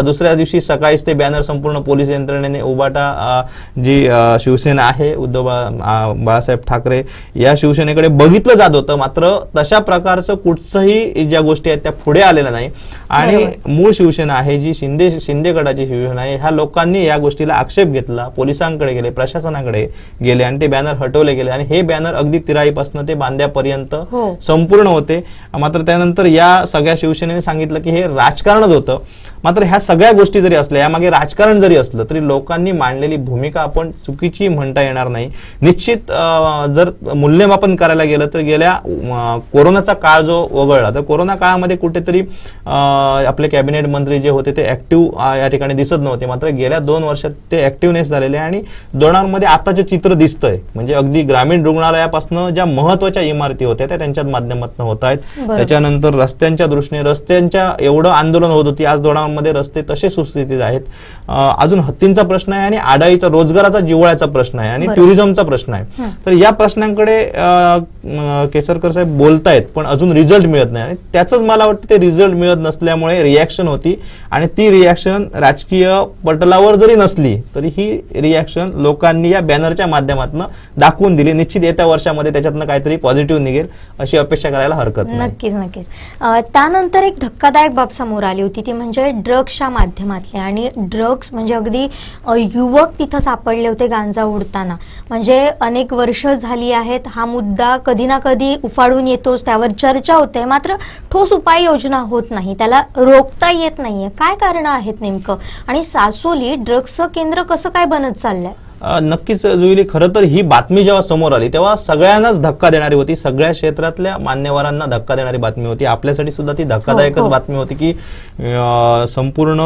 S2: दुसऱ्या दिवशी सकाळीच ते बॅनर संपूर्ण पोलीस यंत्रणेने, उबाटा जी शिवसेना आहे, उद्धव बाळासाहेब ठाकरे या शिवसेनेकडे बघितलं जात होतं. मात्र तशा प्रकारचं कुठचंही ज्या गोष्टी आहेत त्या पुढे आलेल्या नाही. आणि मूळ शिवसेना आहे जी शिंदे गटाची शिवसेना आहे, ह्या लोकांनी या गोष्टीला आक्षेप घेतला, पोलिसांकडे गेले, प्रशासनाकडे गेले आणि ते बॅनर हटवले गेले. आणि हे बॅनर अगदी तिराईपासून ते बांद्यापर्यंत संपूर्ण होते. मात्र त्यानंतर या सगळ्या शिवसेनेने सांगितलं की हे राजकारणच होतं. मात्र ह्या सगळ्या गोष्टी जरी असल्या, यामागे राजकारण जरी असलं तरी लोकांनी मांडलेली भूमिका आपण चुकीची म्हणता येणार नाही. निश्चित जर मूल्यमापन करायला गेलं तर गेल्या कोरोनाचा काळ जो वगळला तर कोरोना काळामध्ये कुठेतरी आपले कॅबिनेट मंत्री जे होते ते ऍक्टिव्ह या ठिकाणी दिसत नव्हते. मात्र गेल्या 2 वर्षात ते ऍक्टिव्हनेस झालेले आणि दोडामार्गमध्ये आताचे चित्र दिसतंय. म्हणजे अगदी ग्रामीण रुग्णालयापासून ज्या महत्वाच्या इमारती होत्या त्या त्यांच्या माध्यमातून होत आहेत. त्याच्यानंतर रस्त्यांच्या दृष्टीने, रस्त्यांच्या एवढं आंदोलन होत होती, आज दोडामार्गमध्ये रस्ते तसे सुस्थितीत आहेत. अजून हत्तींचा प्रश्न आहे आणि आडाईचा, रोजगाराचा, जिव्हाळ्याचा प्रश्न आहे आणि टुरिझमचा प्रश्न आहे. तर या प्रश्नांकडे केसरकर साहेब बोलतायत पण अजून रिझल्ट मिळत नाही. आणि त्याच मला वाटतं ते रिझल्ट मिळत नसल्यामुळे रिॲक्शन होती आणि ती रिॲक्शन राजकीय पटलावर जरी नसली तरी ही रिॲक्शन लोकांनी या बॅनरच्या माध्यमातून दाखवून दिली. निश्चित येत्या वर्षामध्ये त्याच्यातनं काहीतरी पॉझिटिव्ह निघेल अशी अपेक्षा करायला हरकत नाही.
S1: नक्कीच नक्कीच. त्यानंतर एक धक्कादायक बाब समोर आली होती ती म्हणजे ड्रग्सच्या माध्यमातले आणि ड्रग्स म्हणजे अगदी युवक तिथं सापडले होते गांजा उडताना. म्हणजे अनेक वर्ष झाली आहेत हा मुद्दा कधी ना कधी उफाळून येतोच, त्यावर चर्चा होते, मात्र ठोस उपाययोजना होत नाही, त्याला रोखता येत नाहीये. काय कारण आहेत नेमकं आणि सासोली ड्रग्सचं केंद्र कसं काय बनत चाललंय?
S2: नक्कीच जुईली, खरं तर ही बातमी जेव्हा समोर आली तेव्हा सगळ्यांनाच धक्का देणारी होती, सगळ्या क्षेत्रातल्या मान्यवरांना धक्का देणारी बातमी होती. आपल्यासाठी सुद्धा ती धक्कादायकच बातमी होती की संपूर्ण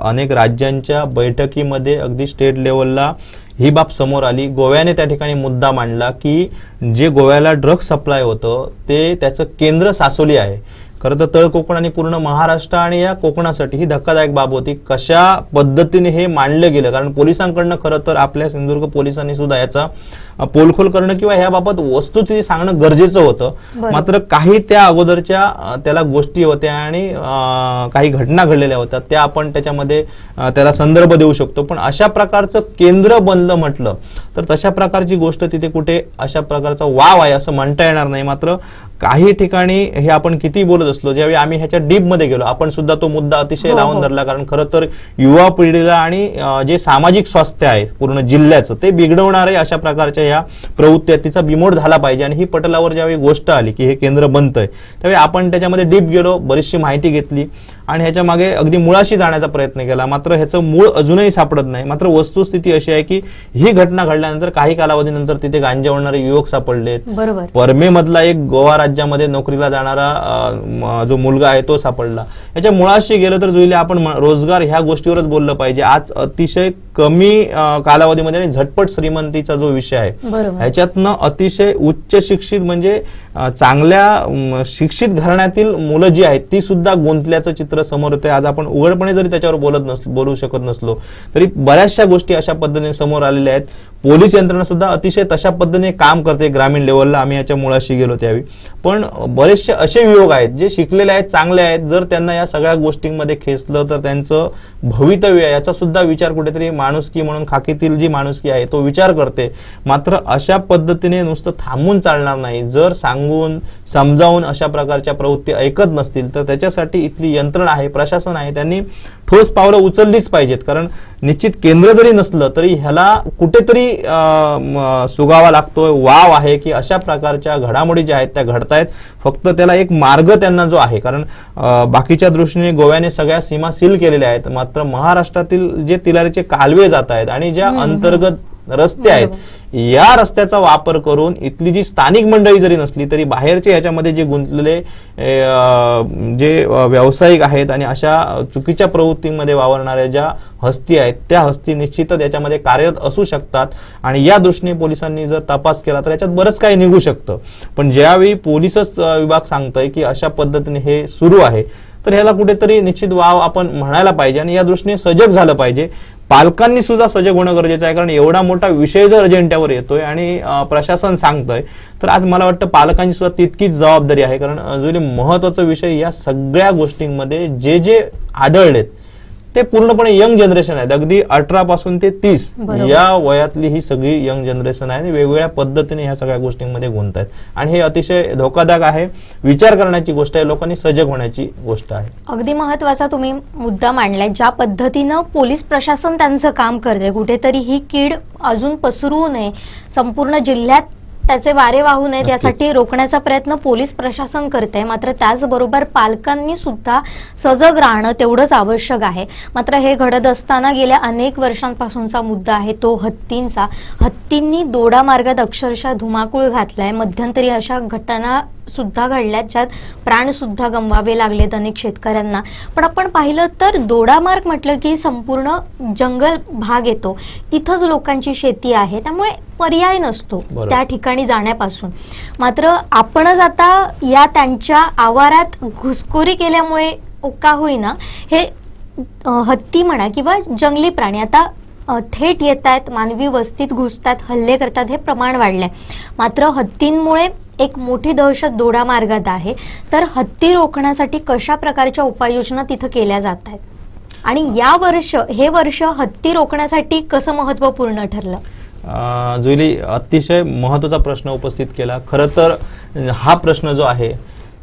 S2: अनेक राज्यांच्या बैठकीमध्ये अगदी स्टेट लेवलला ही बाब समोर आली. गोव्याने त्या ठिकाणी मुद्दा मांडला की जे गोव्याला ड्रग्ज सप्लाय होतं ते त्याचं केंद्र सासोली आहे. खरं तर तळ कोकण आणि पूर्ण महाराष्ट्र आणि या कोकणासाठी ही धक्कादायक बाब होती. कशा पद्धतीने हे मांडलं गेलं, कारण पोलिसांकडनं खरं तर आपल्या सिंधुदुर्ग पोलिसांनी सुद्धा याचा पोलखोल करणं किंवा याबाबत वस्तुस्थिती सांगणं गरजेचं होतं. मात्र काही त्या अगोदरच्या त्याला गोष्टी होत्या आणि काही घटना घडलेल्या होत्या, त्या आपण त्याच्यामध्ये त्याला संदर्भ देऊ शकतो. पण अशा प्रकारचं केंद्र बनलं म्हटलं तर तशा प्रकारची गोष्ट तिथे कुठे अशा प्रकारचा वाव आहे असं म्हणता येणार नाही. मात्र काही ठिकाणी हे आपण किती बोलत असलो, ज्यावेळी आम्ही ह्याच्या डीप मध्ये गेलो आपण सुद्धा तो मुद्दा अतिशय लावून धरला. कारण खरं तर युवा पिढीला आणि जे सामाजिक स्वास्थ्य आहे पूर्ण जिल्ह्याचं ते बिघडवणारे अशा प्रकारच्या या प्रवृत्ती तिचा बिमोड झाला पाहिजे. आणि ही पटलावर ज्यावेळी गोष्ट आली की हे केंद्र बनतंय त्यावेळी आपण त्याच्यामध्ये डीप गेलो, बरीचशी माहिती घेतली आणि ह्याच्या मागे अगदी मुळाशी जाण्याचा प्रयत्न केला. मात्र ह्याचं मूळ अजूनही सापडत नाही. मात्र वस्तुस्थिती अशी आहे की ही घटना घडल्यानंतर काही कालावधीनंतर तिथे गांजा ओढणारे युवक सापडलेत. परमे मधला एक गोवा राज्यामध्ये नोकरीला जाणारा जो मुलगा आहे तो सापडला. याच्या मुळाशी गेलं तर जुईले आपण रोजगार ह्या गोष्टीवरच बोललं पाहिजे. आज अतिशय कमी कालावधीमध्ये आणि झटपट श्रीमंतीचा जो विषय आहे ह्याच्यातनं अतिशय उच्च शिक्षित म्हणजे चांगल्या शिक्षित घराण्यातील मुलं जी आहेत ती सुद्धा गुंतल्याचं चित्र समोर येते. आज आपण उघडपणे जरी त्याच्यावर बोलू शकत नसलो तरी बऱ्याचशा गोष्टी अशा पद्धतीने समोर आलेल्या आहेत. पोलीस यंत्रणा सुद्धा अतिशय तशा पद्धतीने काम करते ग्रामीण लेवलला. आम्ही याच्या मुळाशी गेलो त्यावेळी. पण बरेचसे असे युवक आहेत जे शिकलेले आहेत, चांगले आहेत, जर त्यांना या सगळ्या गोष्टींमध्ये खेचलं तर त्यांचं भवितव्य आहे याचा सुद्धा विचार कुठेतरी माणुसकी म्हणून खाकीतील जी माणुसकी आहे तो विचार करते. मात्र अशा पद्धतीने नुसतं थांबून चालणार नाही. जर सांगून समजावून अशा प्रकारच्या प्रवृत्ती ऐकत नसतील तर त्याच्यासाठी इथली यंत्रणा आहे, प्रशासन आहे, त्यांनी ठोस पावलं उचललीच पाहिजेत. कारण निश्चित केंद्र जरी नसलं तरी ह्याला कुठेतरी सुगावा लागतोय, वाव आहे की अशा प्रकारच्या घडामोडी ज्या आहेत त्या घडतायत. फक्त त्याला एक मार्ग त्यांना जो आहे, कारण बाकीच्या दृष्टीने गोव्याने सगळ्या सीमा सील केलेल्या आहेत. मात्र महाराष्ट्रातील जे तिलारीचे कालवे जात आहेत आणि ज्या अंतर्गत रस्ते आहेत या रस्त्याचा वापर करून इथली जी स्थानिक मंडळी जरी नसली तरी बाहेरचे ह्याच्यामध्ये जे गुंतलेले जे व्यावसायिक आहेत आणि अशा चुकीच्या प्रवृत्तींमध्ये वावरणाऱ्या ज्या हस्ती आहेत त्या हस्ती निश्चितच याच्यामध्ये कार्यरत असू शकतात. आणि या दृष्टीने पोलिसांनी जर तपास केला तर याच्यात बरंच काही निघू शकतं. पण ज्यावेळी पोलीसच विभाग सांगतोय की अशा पद्धतीने हे सुरू आहे तर ह्याला कुठेतरी निश्चित वाव आपण म्हणायला पाहिजे आणि या दृष्टीने सजग झालं पाहिजे. पालकांनी सुद्धा सजग होणं गरजेचं आहे. कारण एवढा मोठा विषय जर अजेंड्यावर येतोय आणि प्रशासन सांगतंय तर आज मला वाटतं पालकांची सुद्धा तितकीच जबाबदारी आहे. कारण अजूनही महत्वाचा विषय या सगळ्या गोष्टींमध्ये जे जे आढळलेत ते पूर्णपणे यंग जनरेशन आहेत. अगदी 18 पासून ते 30 या वयातली ही सगळी यंग जनरेशन आहे आणि वेगवेगळ्या पद्धतीने ह्या सगळ्या गोष्टींमध्ये गुंततात आणि हे अतिशय धोकादायक आहे. विचार करण्याची गोष्ट आहे, लोकांनी सजग होण्याची गोष्ट आहे.
S1: अगदी महत्वाचा तुम्ही मुद्दा मांडलाय. ज्या पद्धतीनं पोलीस प्रशासन त्यांचं काम करते, कुठेतरी ही कीड अजून पसरू नये, संपूर्ण जिल्ह्यात त्याचे वारे वाहू नयेत यासाठी रोखण्याचा प्रयत्न पोलीस प्रशासन करते. मात्र त्याचबरोबर पालकांनी सुद्धा सजग राहणं तेवढंच आवश्यक आहे. मात्र हे घडत असताना गेल्या अनेक वर्षांपासूनचा मुद्दा आहे तो हत्तींचा. हत्तींनी दोडा मार्गात अक्षरशः धुमाकूळ घातलाय. मध्यंतरी अशा घटना सुद्धा घडल्यात ज्यात प्राण सुद्धा गमवावे लागलेत अनेक शेतकऱ्यांना. पण आपण पाहिलं तर दोडा मार्ग म्हटलं की संपूर्ण जंगल भाग येतो, तिथंच लोकांची शेती आहे, त्यामुळे पर्याय नसतो त्या ठिकाणी जाण्यापासून. मात्र आपणच आता या त्यांच्या आवारात घुसखोरी केल्यामुळे का होईना हे हत्ती म्हणा किंवा जंगली प्राणी आता थेट येत आहेत, मानवी वस्तीत घुसतात, हल्ले करतात, हे प्रमाण वाढलंय. मात्र हत्तींमुळे एक मोठी दहशत दोडा मार्गात आहे. तर हत्ती रोखण्यासाठी कशा प्रकारच्या उपाययोजना तिथं केल्या जात आहेत आणि हे वर्ष हत्ती रोखण्यासाठी कसं महत्वपूर्ण ठरलं?
S2: जुईली अतिशय महत्वाचा प्रश्न उपस्थित केला. खरं तर हा प्रश्न जो आहे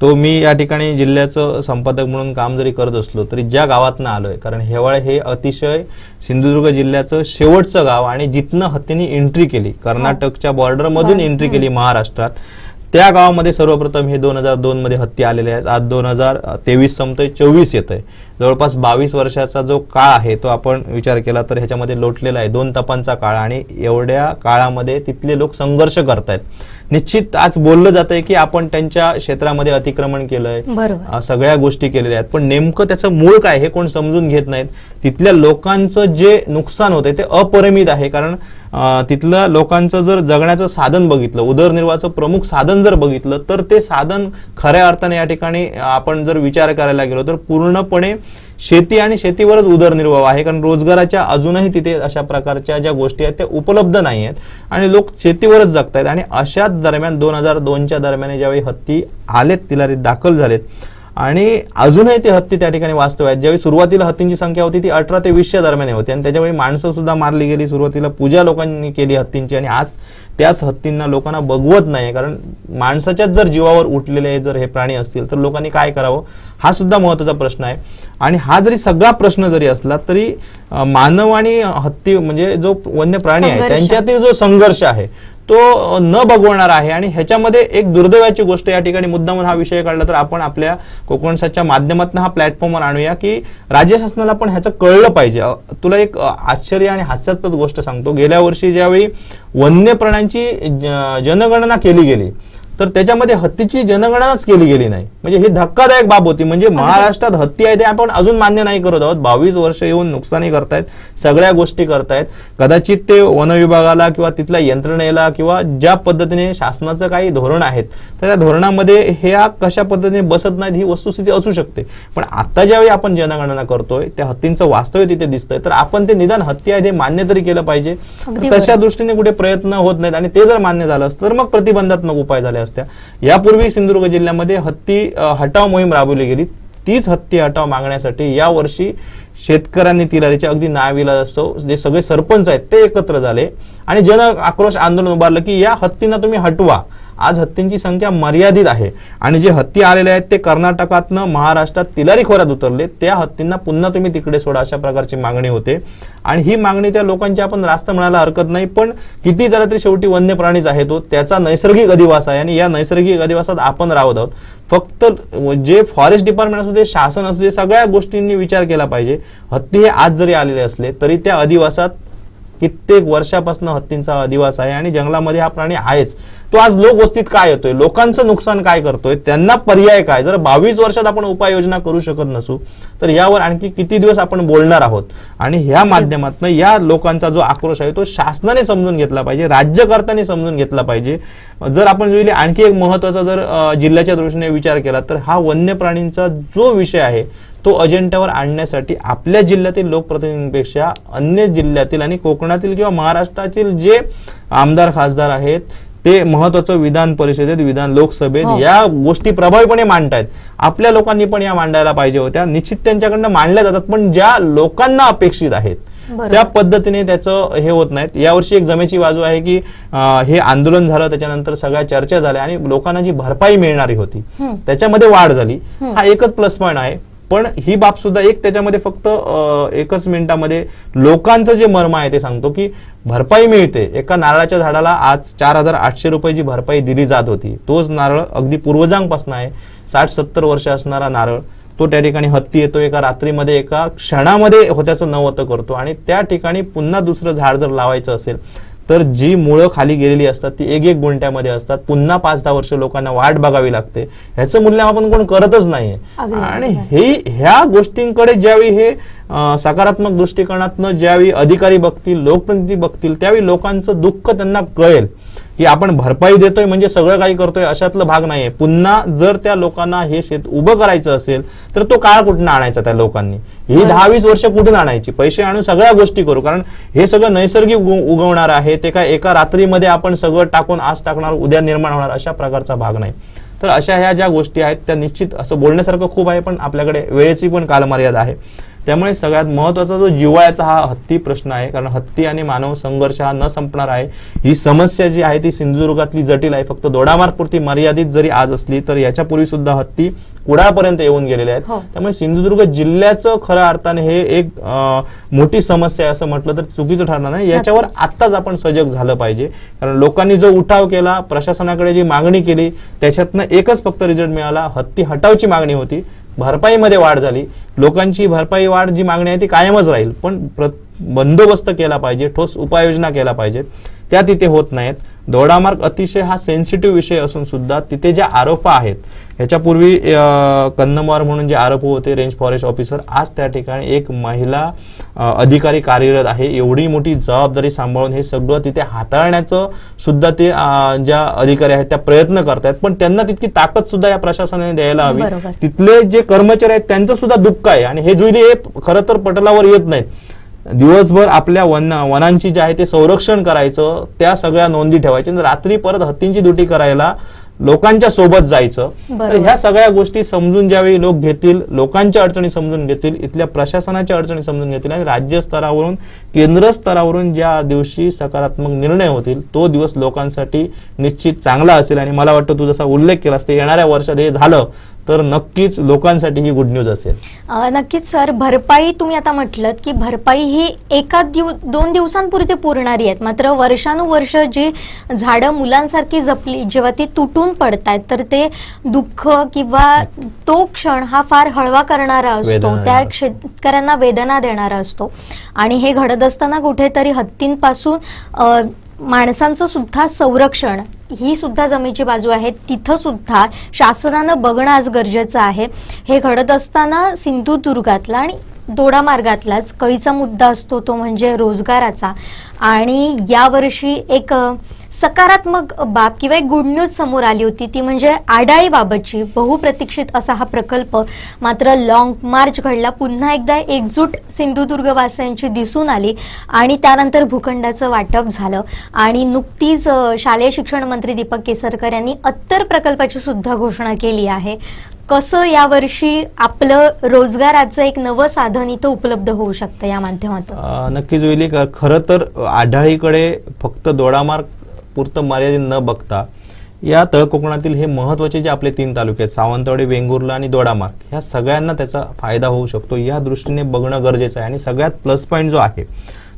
S2: तो मी या ठिकाणी जिल्ह्याचं संपादक म्हणून काम जरी करत असलो तरी ज्या गावातनं आलोय, कारण हेवाळे हे अतिशय सिंधुदुर्ग जिल्ह्याचं शेवटचं गाव आणि जिथनं हत्तीने एंट्री केली, कर्नाटकच्या बॉर्डर मधून एंट्री केली महाराष्ट्रात, त्या गावामध्ये सर्वप्रथम हे 2002 मध्ये हत्ती आलेले आहेत. आज 2023 संपतंय, 24 येतंय. जवळपास 22 वर्षाचा जो काळ आहे तो आपण विचार केला तर ह्याच्यामध्ये लोटलेला आहे. 2 तपांचा काळ आणि एवढ्या काळामध्ये तिथले लोक संघर्ष करतायत. निश्चित आज बोललं जातंय की आपण त्यांच्या क्षेत्रामध्ये अतिक्रमण केलंय, सगळ्या गोष्टी केलेल्या आहेत, पण नेमकं त्याचं मूळ काय हे कोण समजून घेत नाहीत. तिथल्या लोकांचं जे नुकसान होतंय ते अपरिमित आहे. कारण तिथल्या लोकांचं जर जगण्याचं साधन बघितलं, उदरनिर्वाहाचं प्रमुख साधन जर बघितलं तर ते साधन खऱ्या अर्थाने या ठिकाणी आपण जर विचार करायला गेलो तर पूर्णपणे शेती आणि शेतीवरच उदरनिर्वाह आहे. कारण रोजगाराच्या अजूनही तिथे अशा प्रकारच्या ज्या गोष्टी आहेत त्या उपलब्ध नाही आहेत आणि लोक शेतीवरच जगतायत. आणि अशाच दरम्यान 2002च्या दरम्यान ज्यावेळी हत्ती आलेत, तिलारीत दाखल झालेत आणि अजूनही ते हत्ती त्या ठिकाणी वास्तव आहेत. ज्यावेळी सुरुवातीला हत्तींची संख्या होती ती 18 ते 20च्या दरम्यान होती आणि त्याच्यावेळी माणसं सुद्धा मारली गेली. सुरुवातीला पूजा लोकांनी केली हत्तींची आणि आज त्याच हत्तींना लोकांना बघवत नाही. कारण माणसाच्याच जर जीवावर उठलेले जर हे प्राणी असतील तर लोकांनी काय करावं हा सुद्धा महत्त्वाचा प्रश्न आहे. आणि हा जरी सगळा प्रश्न जरी असला तरी मानव आणि हत्ती म्हणजे जो वन्य प्राणी आहे त्यांच्यातील जो संघर्ष आहे तो न बघवणार आहे. आणि ह्याच्यामध्ये एक दुर्दैवाची गोष्ट या ठिकाणी मुद्दामून हा विषय काढला तर आपण आपल्या कोकणसाच्या माध्यमातून हा प्लॅटफॉर्मवर आणूया की राज्य शासनाला पण ह्याचं कळलं पाहिजे. तुला एक आश्चर्य आणि हास्यास्पद गोष्ट सांगतो. गेल्या वर्षी ज्यावेळी वन्य प्राण्यांची जनगणना केली गेली तर त्याच्यामध्ये हत्तीची जनगणनाच केली गेली नाही. म्हणजे ही धक्कादायक बाब होती. म्हणजे महाराष्ट्रात हत्ती आहे ते आपण अजून मान्य नाही करत आहोत. 22 वर्ष येऊन नुकसानी करतायत, सगळ्या गोष्टी करतायत. कदाचित ते वन विभागाला किंवा तिथल्या यंत्रणेला किंवा ज्या पद्धतीने शासनाचं काही धोरण आहेत तर त्या धोरणामध्ये ह्या कशा पद्धतीने बसत नाहीत ही वस्तुस्थिती असू शकते. पण आता ज्यावेळी आपण जनगणना करतोय त्या हत्तींचं वास्तव्य तिथे दिसतंय तर आपण ते निदान हत्ती आहे ते मान्य तरी केलं पाहिजे. तशा दृष्टीने कुठे प्रयत्न होत नाहीत आणि ते जर मान्य झालं तर मग प्रतिबंधात्मक उपाय झाले असत्या. यापूर्वी सिंधुदुर्ग जिल्ह्यामध्ये हत्ती हटाव मोहीम राबवली गेली. तीच हत्ती हटाव मागण्यासाठी यावर्षी शेतकऱ्यांनी तिलारीच्या अगदी नाविलाज असतो जे सगळे सरपंच आहेत ते एकत्र झाले आणि जन आक्रोश आंदोलन उभारलं की या हत्तींना तुम्ही हटवा. आज हत्तींची संख्या मर्यादित आहे आणि जे हत्ती आलेले आहेत ते कर्नाटकातनं महाराष्ट्रात तिलारी खोऱ्यात उतरले. त्या हत्तींना पुन्हा तुम्ही तिकडे सोडा अशा प्रकारची मागणी होते. आणि ही मागणी त्या लोकांची आपण रास्त म्हणायला हरकत नाही, पण किती झालं तरी शेवटी वन्य प्राणीच आहे तो, त्याचा नैसर्गिक अधिवास आहे आणि या नैसर्गिक अधिवासात आपण राहत आहोत. फक्त जे फॉरेस्ट डिपार्टमेंट असू दे, शासन असू दे, सगळ्या गोष्टींनी विचार केला पाहिजे. हत्ती हे आज जरी आलेले असले तरी त्या अधिवासात कित्येक वर्षापासून हत्तींचा अधिवास आहे आणि जंगलामध्ये हा प्राणी आहेच. तो आज लोकवस्तीत काय येतोय, लोकांचं नुकसान काय करतोय, त्यांना पर्याय काय. जर 22 वर्षात आपण उपाययोजना करू शकत नसू तर यावर आणखी किती दिवस आपण बोलणार आहोत. आणि ह्या माध्यमातून या लोकांचा जो आक्रोश आहे तो शासनाने समजून घेतला पाहिजे, राज्यकर्त्यांनी समजून घेतला पाहिजे. जर आपण जोईले आणखी एक महत्वाचा जर जिल्ह्याच्या दृष्टीने विचार केला तर हा वन्य प्राणींचा जो विषय आहे तो अजेंड्यावर आणण्यासाठी आपल्या जिल्ह्यातील लोकप्रतिनिधींपेक्षा अन्य जिल्ह्यातील आणि कोकणातील किंवा महाराष्ट्रातील जे आमदार खासदार आहेत ते महत्वाचं विधान परिषदेत, विधान लोकसभेत या गोष्टी प्रभावीपणे मांडतायत. आपल्या लोकांनी पण या मांडायला पाहिजे होत्या. निश्चित त्यांच्याकडनं मांडल्या जातात पण ज्या लोकांना अपेक्षित आहेत त्या पद्धतीने त्याचं हे होत नाहीत. यावर्षी एक जमेची बाजू आहे की हे आंदोलन झालं त्याच्यानंतर सगळ्या चर्चा झाल्या आणि लोकांना जी भरपाई मिळणारी होती त्याच्यामध्ये वाढ झाली. हा एकच प्लस पॉईंट आहे. पण ही बाब सुद्धा एक त्याच्यामध्ये फक्त एकच मिनिटामध्ये लोकांचं जे मर्म आहे ते सांगतो की भरपाई मिळते. एका नारळाच्या झाडाला आज 4,800 रुपयाची भरपाई दिली जात होती. तोच नारळ अगदी पूर्वजांपासून आहे, 60-70 वर्ष असणारा नारळ तो त्या ठिकाणी हत्ती येतो, एका रात्रीमध्ये एका क्षणामध्ये त्याचं नवतं करतो आणि त्या ठिकाणी पुन्हा दुसरं झाड जर लावायचं असेल तर जी मुळं खाली गेलेली असतात ती एक गुंठ्यामध्ये असतात. पुन्हा 5-10 वर्ष लोकांना वाट बघावी लागते. ह्याचं मूल्यमापन कोण करतच नाहीये. आणि ह्या गोष्टींकडे ज्यावेळी हे सकारात्मक दृष्टिकोनातनं ज्यावेळी अधिकारी बघतील, लोकप्रतिनिधी बघतील त्यावेळी लोकांचं दुःख त्यांना कळेल की आपण भरपाई देतोय म्हणजे सगळं काही करतोय अशातलं भाग नाहीये. पुन्हा जर त्या लोकांना हे शेत उभं करायचं असेल तर तो काळ कुठून आणायचा त्या लोकांनी, ही 10-20 वर्ष कुठून आणायची, पैसे आणून सगळ्या गोष्टी करू. कारण हे सगळं नैसर्गिक उगवणार आहे, ते काय एका रात्रीमध्ये आपण सगळं टाकून आज टाकणार उद्या निर्माण होणार अशा प्रकारचा भाग नाही. तर अशा ह्या ज्या गोष्टी आहेत त्या निश्चित असं बोलण्यासारखं खूप आहे पण आपल्याकडे वेळेची पण कालमर्यादा आहे. त्यामुळे सगळ्यात महत्वाचा जो जिव्हाळ्याचा हा हत्ती प्रश्न आहे, कारण हत्ती आणि मानव संघर्ष हा न संपणार आहे. ही समस्या जी आहे ती सिंधुदुर्गातली जटिल आहे. फक्त दोडामार्गपुरती मर्यादित जरी आज असली तर याच्यापूर्वी सुद्धा हत्ती कुडाळपर्यंत येऊन गेलेले आहेत. त्यामुळे सिंधुदुर्ग जिल्ह्याचं खऱ्या अर्थाने हे एक मोठी समस्या आहे असं म्हटलं तर चुकीचं ठरणार नाही. याच्यावर आत्ताच आपण सजग झालं पाहिजे, कारण लोकांनी जो उठाव केला, प्रशासनाकडे जी मागणी केली, त्याच्यातनं एकच फक्त रिझल्ट मिळाला. हत्ती हटावची मागणी होती, भरपाईमध्ये वाढ झाली. लोकांची भरपाई वाढ जी मागणी आहे ती कायमच राहील, पण बंदोबस्त केला पाहिजे, ठोस उपाययोजना केला पाहिजेत, त्या तिथे होत नाहीत. दोडामार्ग अतिशय हा सेन्सिटिव्ह विषय असून सुद्धा तिथे ज्या आरोप आहेत, ह्याच्यापूर्वी कन्नमवार म्हणून जे आरोप होते रेंज फॉरेस्ट ऑफिसर, आज त्या ठिकाणी एक महिला अधिकारी कार्यरत आहे. एवढी मोठी जबाबदारी सांभाळून हे सगळं तिथे हाताळण्याचं सुद्धा ते ज्या अधिकारी आहेत त्या प्रयत्न करतायत, पण त्यांना तितकी ताकद सुद्धा या प्रशासनाने द्यायला हवी. तिथले जे कर्मचारी आहेत त्यांचं सुद्धा दुःख आहे आणि हे जुईली हे खरं तर पटलावर येत नाहीत. दिवसभर आपल्या वनांची जे आहे ते संरक्षण करायचं, त्या सगळ्या नोंदी ठेवायच्या, रात्री परत हत्तींची ड्युटी करायला लोकांच्या सोबत जायचं. तर ह्या सगळ्या गोष्टी समजून ज्यावेळी लोक घेतील, लोकांच्या अडचणी समजून घेतील, इथल्या प्रशासनाच्या अडचणी समजून घेतील आणि राज्य स्तरावरून केंद्र स्तरावरून ज्या दिवशी सकारात्मक निर्णय होतील तो दिवस लोकांसाठी निश्चित चांगला असेल. आणि मला वाटतं तू जसा उल्लेख केलास ते येणाऱ्या वर्षात हे झालं तर नक्कीच लोकांसाठी ही गुड न्यूज असेल.
S1: नक्कीच सर. भरपाई तुम्ही आता म्हटलं की भरपाई ही दोन दिवसांपुरती पुरणारी आहेत, मात्र वर्षानुवर्ष जी झाडं मुलांसारखी जपली जेव्हा ती तुटून पडतायत तर ते दुःख किंवा तो क्षण हा फार हळवा करणारा असतो, त्या शेतकऱ्यांना वेदना देणारा असतो. आणि हे घडत असताना कुठेतरी हत्तींपासून माणसांचं सुद्धा संरक्षण ही सुद्धा जमेची बाजू आहे, तिथं सुद्धा शासनानं बघणं आज गरजेचं आहे. हे घडत असताना सिंधुदुर्गातला आणि दोडामार्गातलाच कळीचा मुद्दा असतो तो म्हणजे रोजगाराचा. आणि यावर्षी एक सकारात्मक बाब किंवा एक गुड न्यूज समोर आली होती, ती म्हणजे आडाळीबाबतची. बहुप्रतीक्षित असा हा प्रकल्प, मात्र लॉंग मार्च घडला, पुन्हा एकदा एकजूट सिंधुदुर्गवासियांची दिसून आली आणि त्यानंतर भूखंडाचं वाटप झालं. आणि नुकतीच शालेय शिक्षण मंत्री दीपक केसरकर यांनी अत्तर प्रकल्पाची सुद्धा घोषणा केली आहे. कसं यावर्षी आपलं रोजगाराचं एक नवं साधन इथं उपलब्ध होऊ शकतं या माध्यमातून?
S2: नक्कीच होईल. खरं तर आढाळीकडे फक्त दोडामार्ग पुरतं मर्यादित न बघता या तळकोकणातील हे महत्वाचे जे आपले 3 तालुके आहेत, सावंतवाडी, वेंगुर्ला आणि दोडामार्ग, ह्या सगळ्यांना त्याचा फायदा होऊ शकतो. या दृष्टीने बघणं गरजेचं आहे. आणि सगळ्यात प्लस पॉईंट जो आहे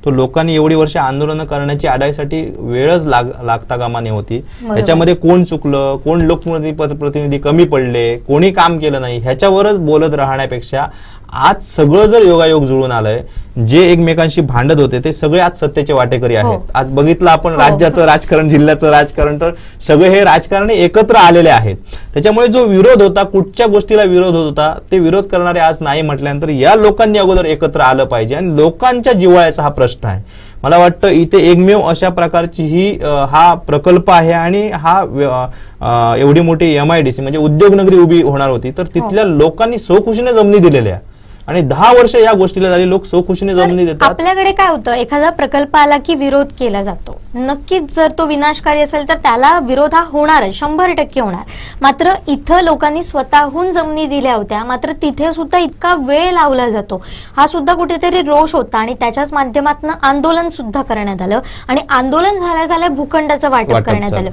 S2: तो लोकांनी एवढी वर्ष आंदोलनं करण्याची आढाईसाठी वेळच लागता कामा नये होती. ह्याच्यामध्ये कोण चुकलं, कोण लोकप्रतिनिधी कमी पडले, कोणी काम केलं नाही, ह्याच्यावरच बोलत राहण्यापेक्षा आज सगळं जर योगायोग जुळून आलंय, जे एकमेकांशी भांडत होते ते सगळे आज सत्तेचे वाटेकरी आहेत. आज बघितलं आपण राज्याचं राजकारण, जिल्ह्याचं राजकारण, तर सगळे हे राजकारणी एकत्र आलेले आहेत. त्याच्यामुळे जो विरोध होता, कुठच्या गोष्टीला विरोध होत होता, ते विरोध करणारे आज नाही म्हटल्यानंतर या लोकांनी अगोदर एकत्र आलं पाहिजे. आणि लोकांच्या जिव्हाळ्याचा हा प्रश्न आहे. मला वाटतं इथे एकमेव अशा प्रकारची ही हा प्रकल्प आहे. आणि हा एवढी मोठी MIDC म्हणजे उद्योगनगरी उभी होणार होती, तर तिथल्या लोकांनी स्वखुशीने जमिनी दिलेल्या आणि 10 वर्ष या गोष्टीला झाली, लोक स्वखुशीने जमिनी देतात.
S1: आपल्याकडे काय होतं, एखादा प्रकल्प आला की विरोध केला जातो. नक्कीच जर तो विनाशकारी असेल तर त्याला विरोध हा होणारच, 100% होणार. मात्र इथं लोकांनी स्वतःहून जमिनी दिल्या होत्या, मात्र तिथे सुद्धा इतका वेळ लावला जातो, हा सुद्धा कुठेतरी रोष होता. आणि त्याच्याच माध्यमातून आंदोलन सुद्धा करण्यात आलं आणि आंदोलन झाल्या भूखंडाचं वाटप करण्यात आलं.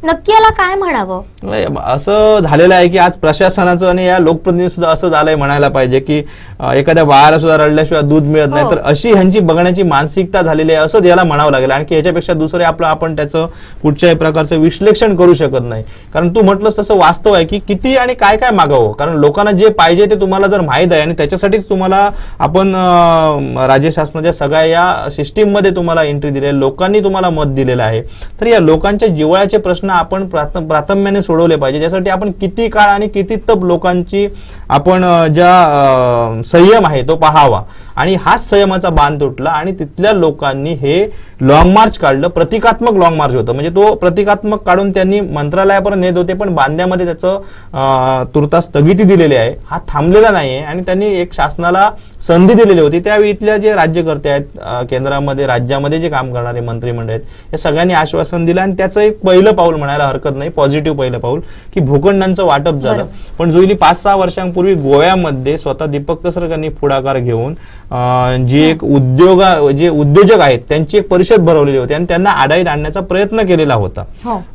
S1: नक्की याला काय म्हणावं?
S2: असं झालेलं आहे की आज प्रशासनाचं आणि या लोकप्रतिनिधी सुद्धा असं झालंय म्हणायला पाहिजे की एखाद्या बाळाला सुद्धा रडल्याशिवाय दूध मिळत नाही, तर अशी ह्यांची बघण्याची मानसिकता झालेली आहे असं याला म्हणावं लागेल. आणखी याच्यापेक्षा दुसरे आपण त्याचं कुठच्याही प्रकारचं विश्लेषण करू शकत नाही. कारण तू म्हटलंस तसं वास्तव आहे की किती आणि काय काय मागावं, कारण लोकांना जे पाहिजे ते तुम्हाला जर माहीत आहे आणि त्याच्यासाठीच तुम्हाला आपण राज्य शासनाच्या सगळ्या या सिस्टीम मध्ये तुम्हाला एंट्री दिली आहे, लोकांनी तुम्हाला मत दिलेलं आहे, तर या लोकांच्या जिव्हाळ्याचे प्रश्न आपण प्राथम्याने सोडवले पाहिजे. ज्यासाठी आपण किती काळ आणि किती तप लोकांची आपण ज्या संयम आहे तो पाहावा. आणि हाच संयमाचा बांध तुटला आणि तिथल्या लोकांनी हे लॉंग मार्च काढलं. प्रतिकात्मक लॉंग मार्च होतं, म्हणजे तो प्रतिकात्मक काढून त्यांनी मंत्रालयापर्यंत नेत होते, पण बांद्यामध्ये त्याचं तुर्तास स्थगिती दिलेली आहे. हा थांबलेला नाहीये आणि त्यांनी एक शासनाला संधी दिलेली होती. त्यावेळी इथल्या जे राज्यकर्ते आहेत, केंद्रामध्ये राज्यामध्ये जे काम करणारे मंत्रिमंडळ आहेत, या सगळ्यांनी आश्वासन दिलं आणि त्याचं एक पहिलं पाऊल म्हणायला हरकत नाही, पॉझिटिव्ह पहिलं पाऊल, की भूखंडांचं वाटप झालं. पण जुईली 5-6 वर्षांपूर्वी गोव्यामध्ये स्वतः दीपक केसरकरांनी पुढाकार घेऊन जे उद्योजक आहेत त्यांची एक परिषद भरवलेली होती आणि त्यांना आडाईत आणण्याचा प्रयत्न केलेला होता.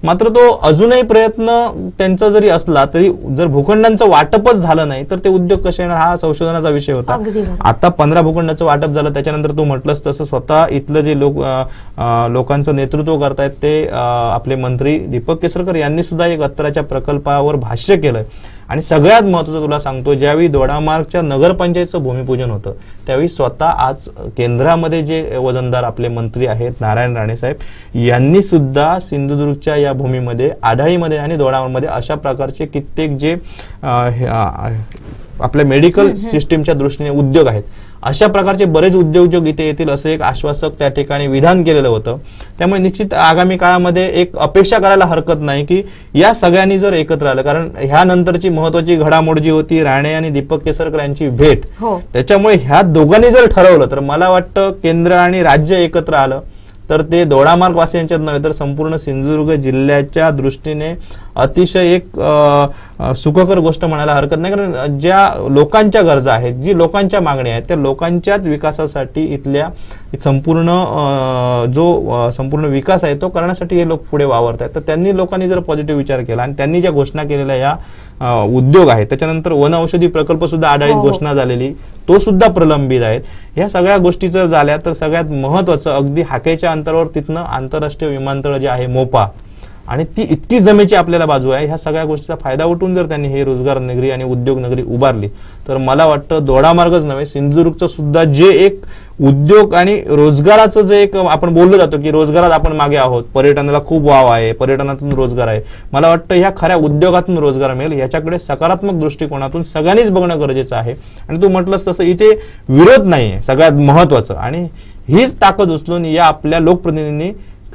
S2: मात्र तो अजूनही प्रयत्न त्यांचा जरी असला तरी जर भूखंडांचं वाटपच झालं नाही तर ते उद्योग कसे येणार हा संशोधनाचा विषय होता. आता 15 भूखंडाचं वाटप झालं, त्याच्यानंतर तू म्हटलंस तसं स्वतः इथलं जे लोकांचं नेतृत्व करतायत ते आपले मंत्री दीपक केसरकर यांनी सुद्धा एक अत्तराच्या प्रकल्पावर भाष्य केलंय. आणि सगळ्यात महत्त्वाचं तुला सांगतो, ज्यावेळी दोडामार्गच्या नगरपंचायतचं भूमिपूजन होतं त्यावेळी स्वतः आज केंद्रामध्ये जे वजनदार आपले मंत्री आहेत नारायण राणे साहेब यांनी सुद्धा सिंधुदुर्गच्या या भूमीमध्ये आढाळीमध्ये आणि दोडामार्गमध्ये अशा प्रकारचे कित्येक जे आपल्या मेडिकल सिस्टीमच्या दृष्टीने उद्योग आहेत अशा प्रकारचे बरेच उद्योजक इथे येतील असं एक आश्वासक त्या ठिकाणी विधान केलेलं होतं. त्यामुळे निश्चित आगामी काळामध्ये एक अपेक्षा करायला हरकत नाही की या सगळ्यांनी जर एकत्र आलं, कारण ह्या नंतरची महत्वाची घडामोड जी होती राणे आणि दीपक केसरकर यांची भेट, त्याच्यामुळे ह्या दोघांनी जर ठरवलं तर मला वाटतं केंद्र आणि राज्य एकत्र आलं तर ते दोडामार्ग वासियांच्याच नव्हे तर संपूर्ण सिंधुदुर्ग जिल्ह्याच्या दृष्टीने अतिशय एक सुखकर गोष्ट म्हणायला हरकत नाही. कारण ज्या लोकांच्या गरजा आहेत, जी लोकांच्या मागण्या आहेत, त्या लोकांच्याच विकासासाठी इथल्या संपूर्ण विकास आहे तो करण्यासाठी हे लोक पुढे वावरत आहेत. तर त्यांनी लोकांनी जर पॉझिटिव्ह विचार केला आणि त्यांनी ज्या घोषणा केलेल्या या उद्योग आहेत, त्याच्यानंतर वन औषधी प्रकल्प सुद्धा आढळीत घोषणा झालेली तो सुद्धा प्रलंबित आहेत. ह्या सगळ्या गोष्टी जर झाल्या तर सगळ्यात महत्वाचं अगदी हाकेच्या अंतरावर तिथनं आंतरराष्ट्रीय विमानतळ जे आहे मोपा आणि ती इतकी जमेची आपल्याला बाजू आहे, ह्या सगळ्या गोष्टीचा फायदा उठून जर त्यांनी हे रोजगार नगरी आणि उद्योग नगरी उभारली तर मला वाटतं दोडामार्गच नव्हे सिंधुदुर्गचं सुद्धा जे एक उद्योग आणि रोजगाराचं जे एक आपण बोललो जातो की रोजगारात आपण मागे आहोत, पर्यटनाला खूप वाव आहे, पर्यटनातून रोजगार आहे, मला वाटतं ह्या खऱ्या उद्योगातून रोजगार मिळेल याच्याकडे सकारात्मक दृष्टिकोनातून सगळ्यांनीच बघणं गरजेचं आहे. आणि तू म्हटलंस तसं इथे विरोध नाहीये सगळ्यात महत्वाचं, आणि हीच ताकद उचलून या आपल्या लोकप्रतिनिधींनी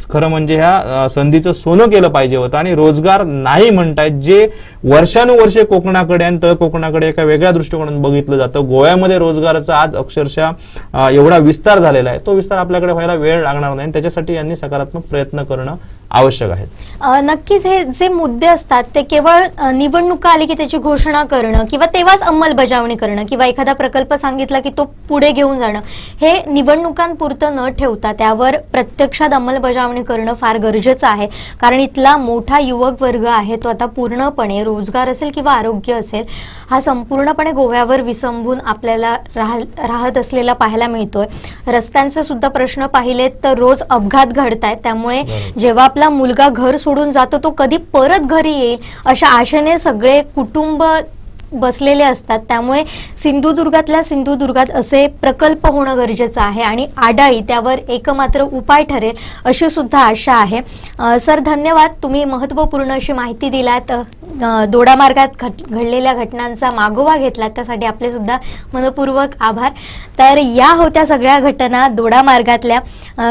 S2: खरं म्हणजे ह्या संधीचं सोनं केलं पाहिजे होतं. आणि रोजगार नाही म्हणतायत जे वर्षानुवर्षे कोकणाकडे आणि तळ कोकणाकडे एका वेगळ्या दृष्टिकोनातून बघितलं जातं. गोव्यामध्ये रोजगाराचा आज अक्षरशः एवढा विस्तार झालेला आहे, तो विस्तार आपल्याकडे व्हायला वेळ लागणार नाही. त्याच्यासाठी यांनी सकारात्मक प्रयत्न करणं आवश्यक आहे.
S1: नक्कीच हे जे मुद्दे असतात ते केवळ निवडणुका आली की त्याची घोषणा करणं किंवा तेव्हाच अंमलबजावणी करणं किंवा एखादा प्रकल्प सांगितला की तो पुढे घेऊन जाणं हे निवडणुकांपुरतं न ठेवता त्यावर प्रत्यक्षात अंमलबजावणी करणं फार गरजेचं आहे. कारण इथला मोठा युवक वर्ग आहे तो आता पूर्णपणे रोजगार असेल किंवा आरोग्य असेल हा संपूर्णपणे गोव्यावर विसंबून आपल्याला राहत असलेला पाहायला मिळतोय. रस्त्यांचे सुद्धा प्रश्न पाहिलेत तर रोज अपघात घडतायत. त्यामुळे जेव्हा आपला मुलगा घर सोडून जातो तो कधी परत घरी येईल अशा आशेने सगळे कुटुंब बसलेले असतात. त्यामुळे सिंधुदुर्गातल्या सिंधुदुर्गात असे प्रकल्प होणं गरजेचं आहे आणि आडाळी त्यावर एकमात्र उपाय ठरेल अशी सुद्धा आशा आहे. सर धन्यवाद, तुम्ही महत्त्वपूर्ण अशी माहिती दिलात, दोडामार्गात घडलेल्या घटनांचा मागोवा घेतलात त्यासाठी आपले सुद्धा मनपूर्वक आभार. तर या होत्या सगळ्या घटना दोडामार्गातल्या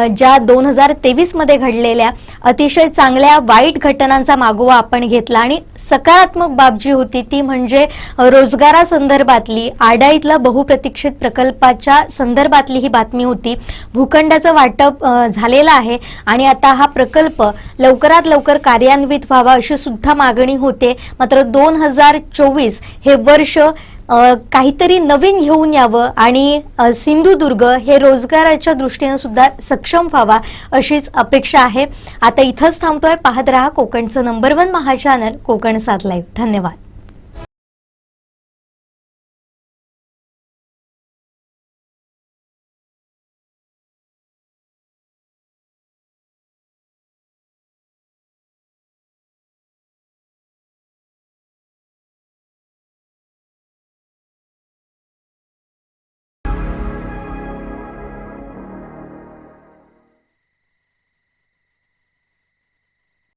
S1: ज्या 2023 मध्ये घडलेल्या अतिशय चांगल्या वाईट घटनांचा मागोवा आपण घेतला आणि सकारात्मक बाब जी होती ती म्हणजे रोजगारासंदर्भातली आडाळीतला बहुप्रतीक्षित प्रकल्पाच्या संदर्भातली ही बातमी होती. भूखंडाचं वाटप झालेलं आहे आणि आता हा प्रकल्प लवकरात लवकर कार्यान्वित व्हावा अशी सुद्धा मागणी होते. मात्र 2024 हे वर्ष काहीतरी नवीन घेऊन यावं आणि सिंधुदुर्ग हे रोजगाराच्या दृष्टीने सुद्धा सक्षम व्हावा अशीच अपेक्षा आहे. आता इथंच थांबतोय. पाहत रहा कोकणचं नंबर 1 महा चॅनल कोकण 7 लाईव्ह. धन्यवाद.